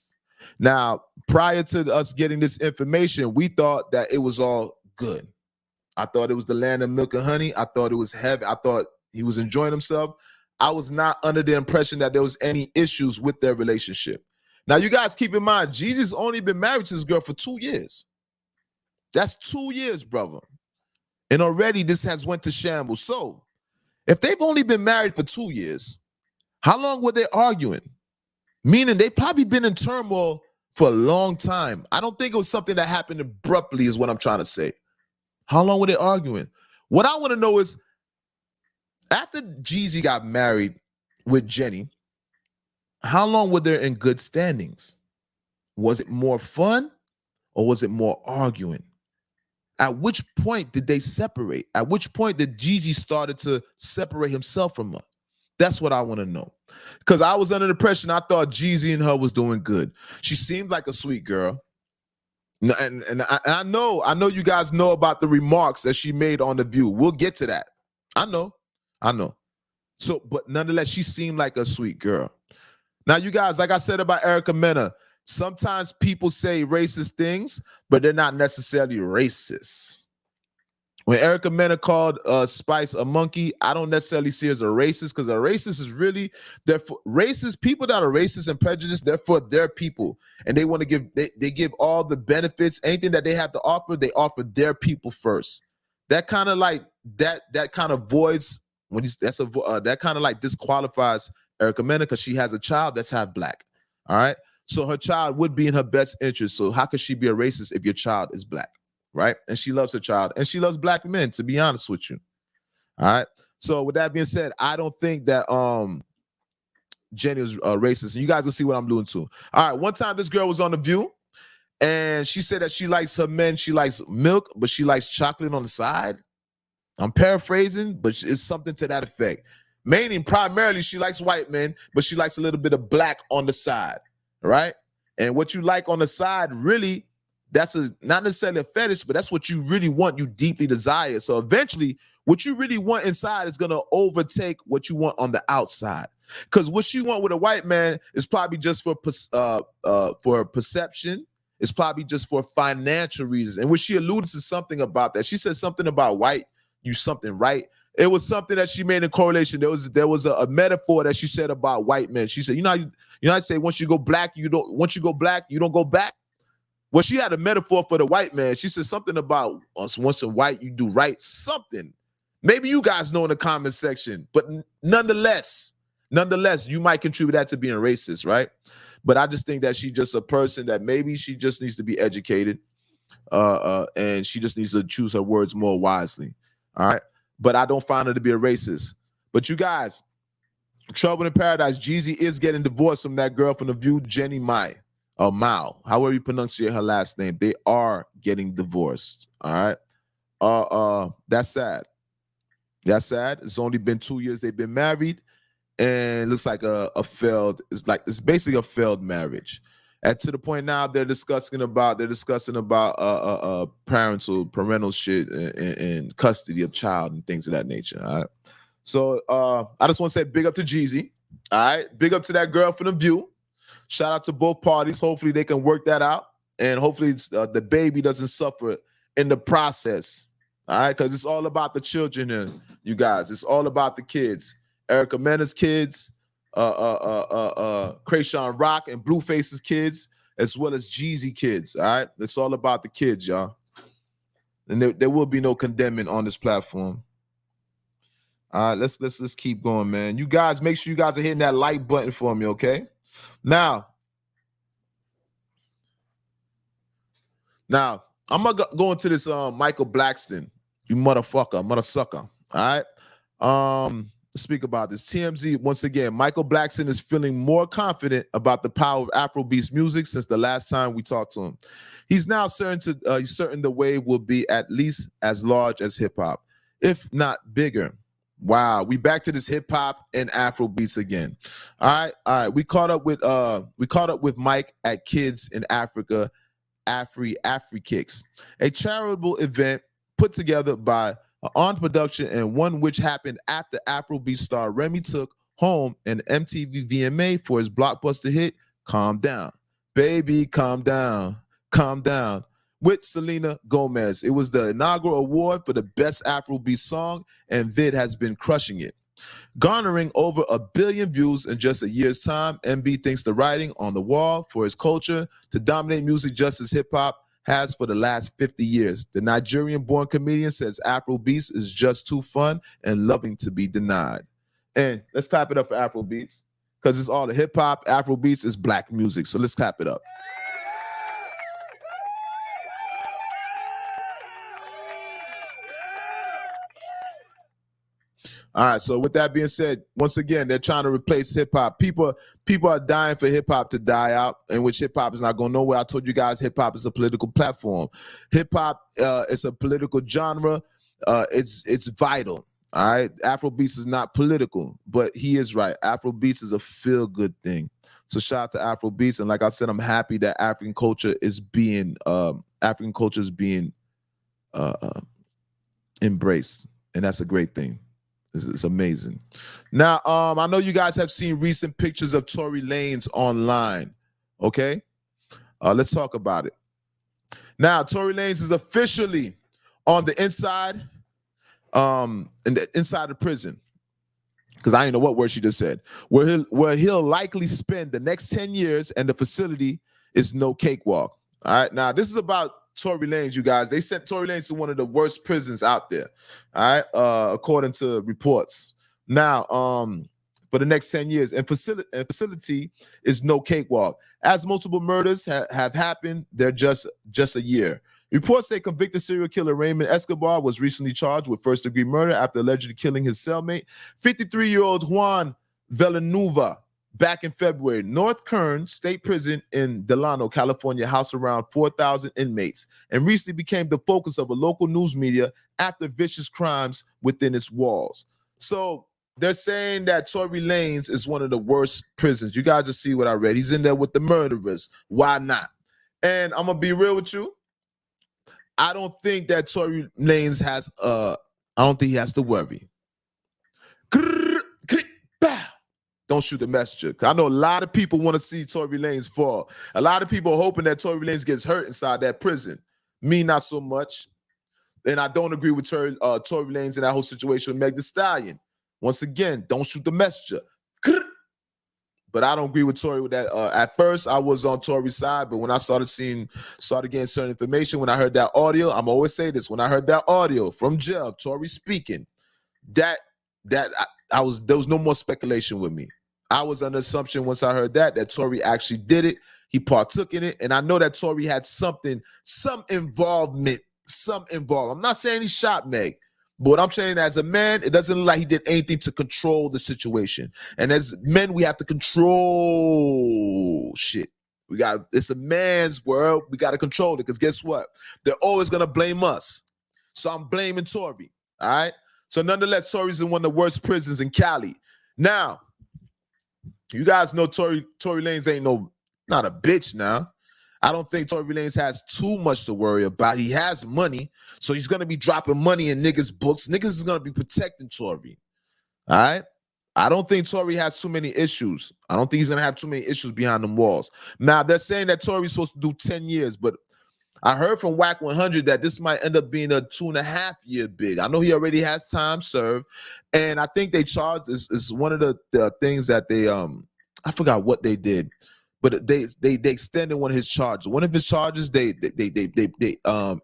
Now, prior to us getting this information, we thought that it was all good. I thought it was the land of milk and honey. I thought it was heaven. I thought he was enjoying himself. I was not under the impression that there was any issues with their relationship. Now, you guys keep in mind, Jeezy's only been married to this girl for 2 years. That's 2 years, brother. And already this has went to shambles. So if they've only been married for 2 years, how long were they arguing? Meaning they probably been in turmoil for a long time. I don't think it was something that happened abruptly is what I'm trying to say. How long were they arguing? What I want to know is, after Jeezy got married with Jenny, how long were they in good standings? Was it more fun or was it more arguing? At which point did they separate? At which point did Jeezy started to separate himself from her? That's what I want to know. Because I was under the impression, I thought Jeezy and her was doing good. She seemed like a sweet girl. And I know you guys know about the remarks that she made on The View. We'll get to that. I know. So, but nonetheless, she seemed like a sweet girl. Now, you guys, like I said about Erica Mena, sometimes people say racist things, but they're not necessarily racist. When Erica Mena called Spice a monkey, I don't necessarily see her as a racist, because a racist is really, they're for racist people that are racist and prejudiced, they're for their people. And they want to give, they give all the benefits, anything that they have to offer, they offer their people first. That kind of like, that kind of voids, when he's, that kind of like disqualifies Erica Mena, because she has a child that's half black. All right. So her child would be in her best interest. So how could she be a racist if your child is black? Right. And she loves her child and she loves black men, to be honest with you. All right. So with that being said, I don't think that Jenny was racist. And you guys will see what I'm doing too. All right. One time this girl was on The View and she said that she likes her men. She likes milk, but she likes chocolate on the side. I'm paraphrasing, but it's something to that effect. Meaning primarily she likes white men, but she likes a little bit of black on the side. Right. And what you like on the side, really, that's not necessarily a fetish, but that's what you really want, you deeply desire. So eventually, what you really want inside is going to overtake what you want on the outside. Because what you want with a white man is probably just for perception. It's probably just for financial reasons. And when she alluded to something about that, she said something about white, you something right. It was something that she made in correlation. There was a metaphor that she said about white men. She said, you know, I say once you go black, you don't go back. Well, she had a metaphor for the white man. She said something about once a white, you do right, something. Maybe you guys know in the comment section, but nonetheless, you might contribute that to being racist, right? But I just think that she's just a person that maybe she just needs to be educated, and she just needs to choose her words more wisely, all right? But I don't find her to be a racist. But you guys, trouble in paradise, Jeezy is getting divorced from that girl from The View, Jenny Ma. Mao, however you pronunciate her last name, they are getting divorced. All right. That's sad. That's sad. It's only been 2 years they've been married, and it looks like it's basically a failed marriage. And to the point now they're discussing about parental shit and custody of child and things of that nature. All right. So I just want to say big up to Jeezy. All right, big up to that girl from The View. Shout out to both parties. Hopefully they can work that out, and hopefully the baby doesn't suffer in the process. All right, because it's all about the children here, you guys. It's all about the kids. Erica Mena's kids, Chrisean Rock and Blueface's kids, as well as Jeezy kids. All right, it's all about the kids, y'all. and there will be no condemning on this platform. All right, let's keep going, man. You guys, make sure you guys are hitting that like button for me, okay? Now I'm gonna go into this Michael Blackston, you mother sucker. All right. Let's speak about this. TMZ, once again, Michael Blackston is feeling more confident about the power of Afrobeats music since the last time we talked to him. He's now certain the wave will be at least as large as hip hop, if not bigger. Wow, we back to this hip hop and Afro beats again. All right. We caught up with Mike at Kids in Africa, Afri-Kicks, a charitable event put together by On Production and one which happened after Afrobeat star Remy took home an MTV VMA for his blockbuster hit "Calm Down, Baby, Calm Down, Calm Down" with Selena Gomez. It was the inaugural award for the best Afrobeat song, and Vid has been crushing it, garnering over 1 billion views in just a year's time. MB thinks the writing on the wall for his culture to dominate music just as hip-hop has for the last 50 years. The Nigerian-born comedian says Afrobeats is just too fun and loving to be denied. And let's clap it up for Afrobeats, because it's all the hip-hop. Afrobeats is black music, so let's clap it up. All right, so with that being said, once again, they're trying to replace hip-hop. People are dying for hip-hop to die out, in which hip-hop is not going nowhere. I told you guys hip-hop is a political platform. Hip-hop is a political genre. It's vital, all right? Afrobeats is not political, but he is right. Afrobeats is a feel-good thing. So shout out to Afrobeats, and like I said, I'm happy that African culture is being embraced, and that's a great thing. It's amazing. Now, I know you guys have seen recent pictures of Tory Lanez online. Okay, let's talk about it. Now, Tory Lanez is officially on the inside, inside the prison, because I didn't know what word she just said. Where he'll likely spend the next 10 years, and the facility is no cakewalk. All right, now this is about Tory Lanez, you guys. They sent Tory Lanez to one of the worst prisons out there, all right, according to reports. Now, for the next 10 years, and facility is no cakewalk. As multiple murders have happened, they're just a year. Reports say convicted serial killer Raymond Escobar was recently charged with first-degree murder after allegedly killing his cellmate, 53-year-old Juan Villanueva, back in February. North Kern State Prison in Delano, California, housed around 4,000 inmates and recently became the focus of a local news media after vicious crimes within its walls. So they're saying that Tory Lanez is one of the worst prisons. You guys just see what I read. He's in there with the murderers. Why not? And I'm gonna be real with you. I don't think that Tory Lanez has I don't think he has to worry. Don't shoot the messenger. I know a lot of people want to see Tory Lanez fall. A lot of people are hoping that Tory Lanez gets hurt inside that prison. Me, not so much. And I don't agree with Tory Lanez in that whole situation with Meg Thee Stallion. Once again, don't shoot the messenger. But I don't agree with Tory with that. At first, I was on Tory's side, but when I started getting certain information, when I heard that audio, I'm always say this, when I heard that audio from jail, Tory speaking, there was no more speculation with me. I was under assumption once I heard that Tory actually did it. He partook in it. And I know that Tory had some involvement. I'm not saying he shot Meg, but what I'm saying, as a man, it doesn't look like he did anything to control the situation. And as men, we have to control shit. It's a man's world. We got to control it, because guess what? They're always going to blame us. So I'm blaming Tory. All right. So nonetheless, Tory's in one of the worst prisons in Cali. Now, you guys know Tory Lanez ain't not a bitch now. I don't think Tory Lanez has too much to worry about. He has money, so he's going to be dropping money in niggas' books. Niggas is going to be protecting Tory. All right? I don't think Tory has too many issues. I don't think he's going to have too many issues behind them walls. Now, they're saying that Tory's supposed to do 10 years, but I heard from WAC 100 that this might end up being a 2.5-year bid. I know he already has time served, and I think they charged is one of the things that they I forgot what they did, but they extended one of his charges. One of his charges they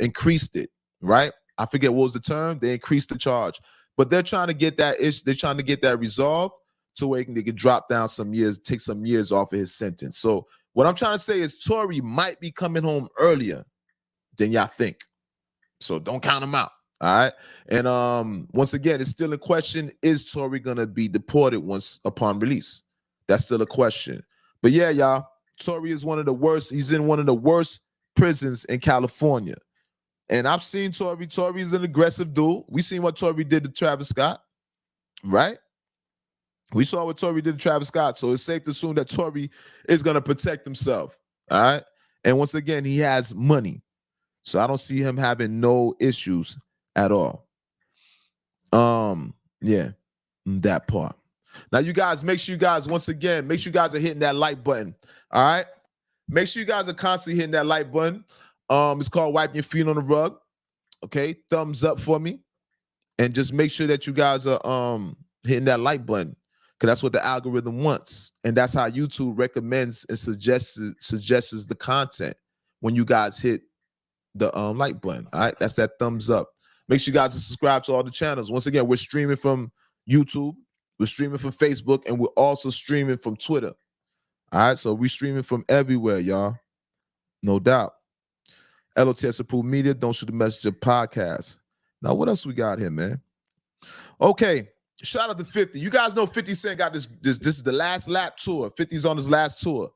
increased it. right? I forget what was the term. They increased the charge, but they're trying to get that issue. They're trying to get that resolved to where they can drop down some years, take some years off of his sentence. So what I'm trying to say is Tory might be coming home earlier than y'all think. So don't count him out. All right. And once again, it's still a question: is Tory gonna be deported once upon release? That's still a question. But yeah, y'all, Tory is one of the worst. He's in one of the worst prisons in California. And I've seen Tory. Tory is an aggressive dude. We seen what Tory did to Travis Scott, right? We saw what Tory did to Travis Scott. So it's safe to assume that Tory is gonna protect himself. All right. And once again, he has money. So I don't see him having no issues at all. Yeah, that part. Now, you guys, make sure you guys, once again, make sure you guys are hitting that like button. All right. Make sure you guys are constantly hitting that like button. It's called wiping your feet on the rug. Okay. Thumbs up for me. And just make sure that you guys are hitting that like button. Because that's what the algorithm wants. And that's how YouTube recommends and suggests the content when you guys hit the like button. All right, that's that thumbs up. Make sure you guys are subscribed to all the channels. Once again, we're streaming from YouTube, we're streaming from Facebook, and we're also streaming from Twitter. All right, so we're streaming from everywhere, y'all. No doubt. L.O.T.S approved media, Don't Shoot the Messenger podcast. Now, what else we got here, man? Okay, shout out to 50. You guys know 50 Cent got this is the last lap tour. 50's on his last tour.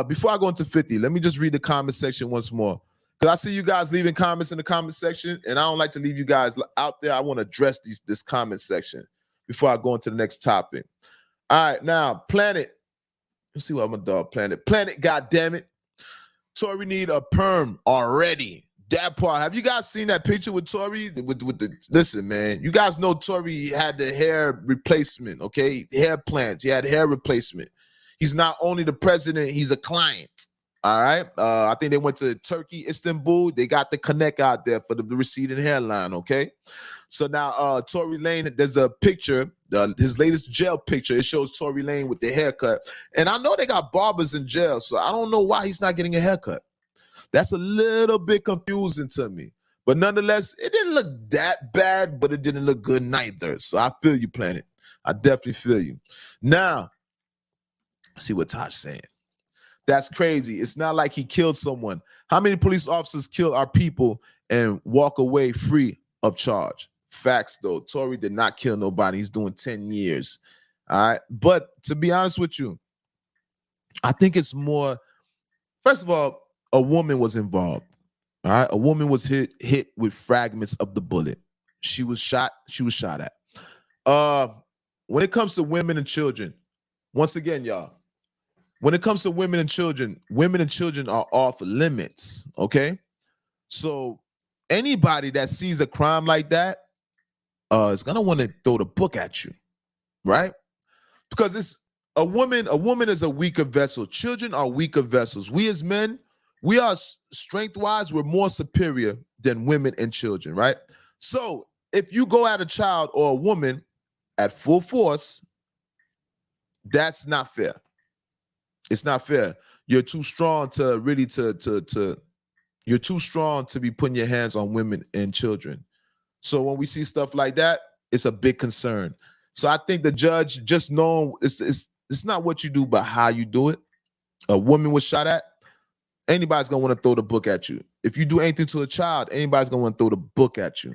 Before I go into 50, let me just read the comment section once more. Because I see you guys leaving comments in the comment section, and I don't like to leave you guys out there. I want to address this comment section before I go into the next topic. All right, now, Planet. Let's see what I'm a dog. Planet, goddammit. Tory need a perm already. That part. Have you guys seen that picture with Tory? Listen, man. You guys know Tory had the hair replacement, okay? Hair plants. He had hair replacement. He's not only the president, he's a client. All right. I think they went to Turkey, Istanbul. They got the connect out there for the receding hairline. Okay. So now Tory Lane, there's a picture, his latest jail picture. It shows Tory Lane with the haircut. And I know they got barbers in jail, so I don't know why he's not getting a haircut. That's a little bit confusing to me. But nonetheless, it didn't look that bad, but it didn't look good neither. So I feel you, Planet. I definitely feel you. Now, see what Tosh saying. That's crazy. It's not like he killed someone. How many police officers kill our people and walk away free of charge? Facts, though. Tory did not kill nobody. He's doing 10 years. All right. But to be honest with you, I think it's more, first of all, a woman was involved. All right. A woman was hit with fragments of the bullet. She was shot at. When it comes to women and children, once again, y'all, when it comes to women and children are off limits, okay? So anybody that sees a crime like that is gonna want to throw the book at you, right? Because it's a woman is a weaker vessel. Children are weaker vessels. We as men, we are strength-wise, we're more superior than women and children, right? So if you go at a child or a woman at full force, that's not fair. It's not fair. You're too strong to really you're too strong to be putting your hands on women and children. So when we see stuff like that, it's a big concern. So I think the judge just knowing it's not what you do, but how you do it. A woman was shot at. Anybody's gonna want to throw the book at you. If you do anything to a child, anybody's gonna want to throw the book at you.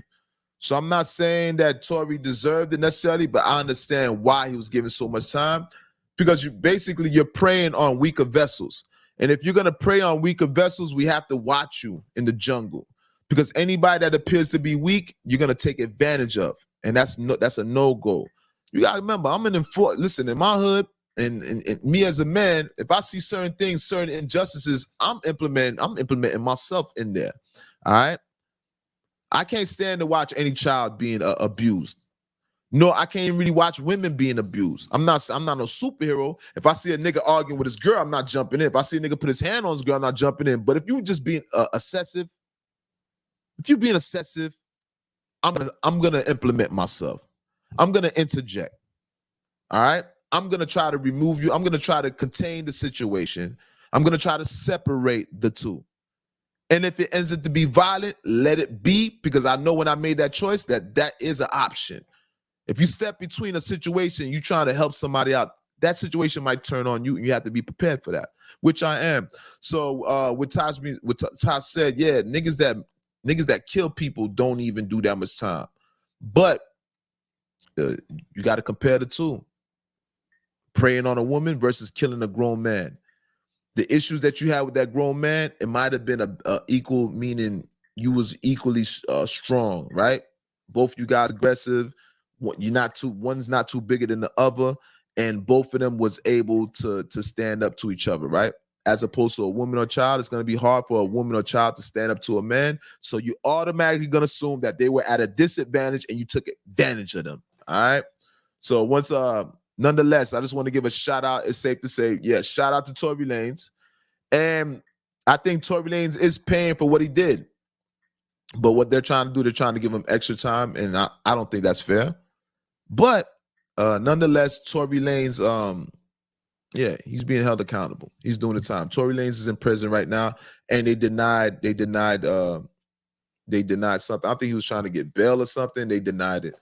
So I'm not saying that Tory deserved it necessarily, but I understand why he was given so much time. Because you're preying on weaker vessels. And if you're going to prey on weaker vessels, we have to watch you in the jungle. Because anybody that appears to be weak, you're going to take advantage of. And that's a no-go. You got to remember, listen, in my hood, and me as a man, if I see certain things, certain injustices, I'm implementing myself in there. All right? I can't stand to watch any child being abused. No, I can't even really watch women being abused. I'm not no superhero. If I see a nigga arguing with his girl, I'm not jumping in. If I see a nigga put his hand on his girl, I'm not jumping in. But if you just being excessive, I'm gonna implement myself. I'm gonna interject. All right. I'm gonna try to remove you. I'm gonna try to contain the situation. I'm gonna try to separate the two. And if it ends up to be violent, let it be, because I know when I made that choice that is an option. If you step between a situation, you trying to help somebody out, that situation might turn on you, and you have to be prepared for that, which I am. So what Taj said, yeah, niggas that kill people don't even do that much time. But you got to compare the two. Preying on a woman versus killing a grown man. The issues that you had with that grown man, it might have been a equal, meaning you was equally strong, right? Both you guys aggressive. One's not too bigger than the other, and both of them was able to stand up to each other, right? As opposed to a woman or child, it's going to be hard for a woman or child to stand up to a man. So you automatically going to assume that they were at a disadvantage and you took advantage of them. All right. So nonetheless, I just want to give a shout out. It's safe to say, yeah, shout out to Tory Lanez. And I think Tory Lanez is paying for what he did. But what they're trying to do, they're trying to give him extra time. And I don't think that's fair. But nonetheless, Tory Lanez, yeah, he's being held accountable. He's doing the time. Tory Lanez is in prison right now, and they denied something. I think he was trying to get bail or something. They denied it.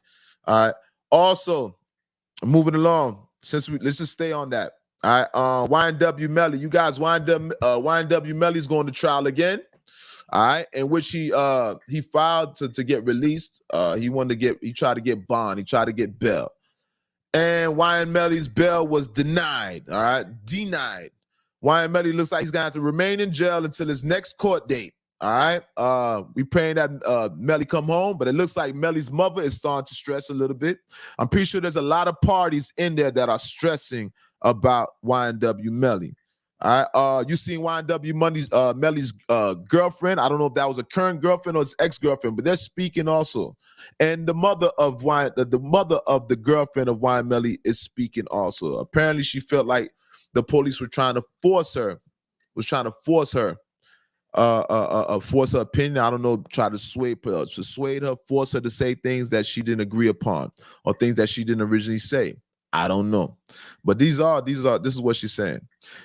All right. Also, moving along, let's just stay on that. All right. YNW Melly, you guys, YNW Melly's going to trial again. All right, in which he filed to get released. He tried to get bond. He tried to get bail. And YN Melly's bail was denied. All right, denied. YN Melly looks like he's gonna have to remain in jail until his next court date. All right. We praying that Melly come home, but it looks like Melly's mother is starting to stress a little bit. I'm pretty sure there's a lot of parties in there that are stressing about YNW Melly. All right. You seen YNW Melly's girlfriend? I don't know if that was a current girlfriend or his ex-girlfriend, but they're speaking also. And the mother of the girlfriend of YN Melly is speaking also. Apparently, she felt like the police were trying to force her opinion. I don't know, try to sway her, force her to say things that she didn't agree upon or things that she didn't originally say. I don't know. But this is what she's saying.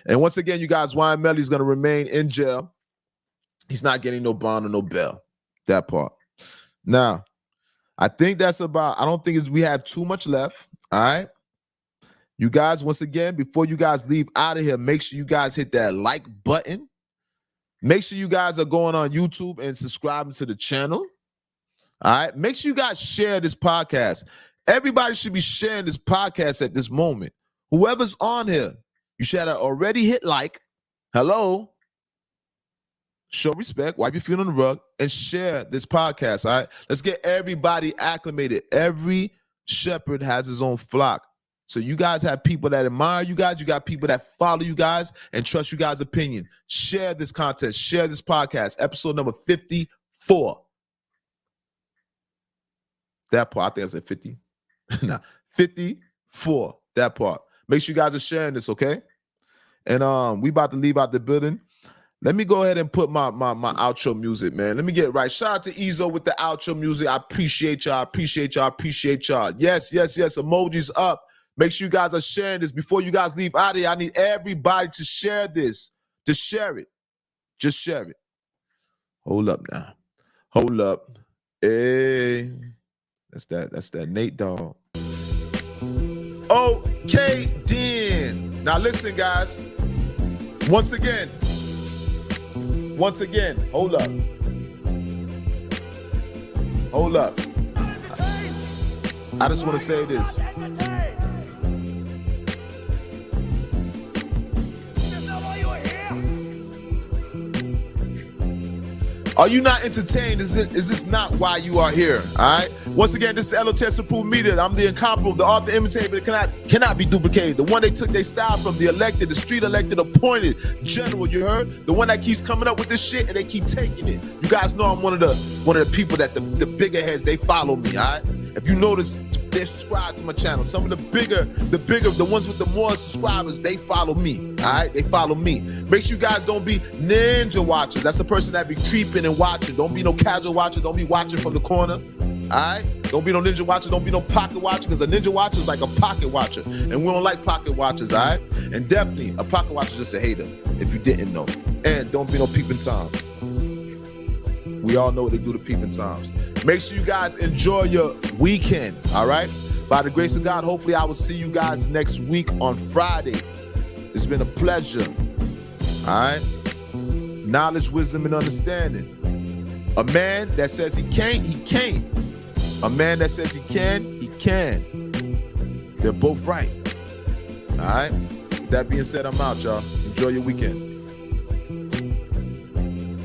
And once again, you guys, YN Melly is going to remain in jail. He's not getting no bond or no bail. That part. Now, I think that's about, I don't think we have too much left. All right. You guys, once again, before you guys leave out of here, make sure you guys hit that like button. Make sure you guys are going on YouTube and subscribing to the channel. All right. Make sure you guys share this podcast. Everybody should be sharing this podcast at this moment. Whoever's on here, you should have already hit like. Hello. Show respect. Wipe your feet on the rug and share this podcast. All right. Let's get everybody acclimated. Every shepherd has his own flock. So you guys have people that admire you guys. You got people that follow you guys and trust you guys' opinion. Share this content. Share this podcast. Episode number 54. That part. I think I said 50. Nah, 54. That part. Make sure you guys are sharing this, okay? And we about to leave out the building. Let me go ahead and put my outro music, man. Let me get it right. Shout out to Ezo with the outro music. I appreciate y'all. Appreciate y'all. Yes. Emojis up. Make sure you guys are sharing this. Before you guys leave out of here, I need everybody to share this. To share it. Just share it. Hold up now. Hold up. Hey. That's that Nate dog. Okay, then. Now listen, guys. Once again. Hold up. I just want to say this. Are you not entertained? Is this not why you are here? All right. Once again, this is L.O.T.S approved media. I'm the incomparable, the author, imitator, that cannot be duplicated. The one they took their style from, the elected, the street elected, appointed general. You heard? The one that keeps coming up with this shit and they keep taking it. You guys know I'm one of the people that the bigger heads, they follow me. All right. If you notice, they subscribe to my channel. Some of the bigger, the ones with the more subscribers, they follow me. All right, they follow me. Make sure you guys don't be ninja watchers. That's the person that be creeping and watching. Don't be no casual watcher. Don't be watching from the corner. All right, don't be no ninja watcher. Don't be no pocket watcher, because a ninja watcher is like a pocket watcher, and we don't like pocket watchers. All right, and definitely a pocket watcher is just a hater if you didn't know. And don't be no peeping Tom. we all know what they do to peeping times. Make sure you guys enjoy your weekend, all right? By the grace of God, hopefully I will see you guys next week on Friday. It's been a pleasure, all right? Knowledge, wisdom, and understanding. A man that says he can't, he can't. A man that says he can. They're both right. All right? With that being said, I'm out, y'all. Enjoy your weekend.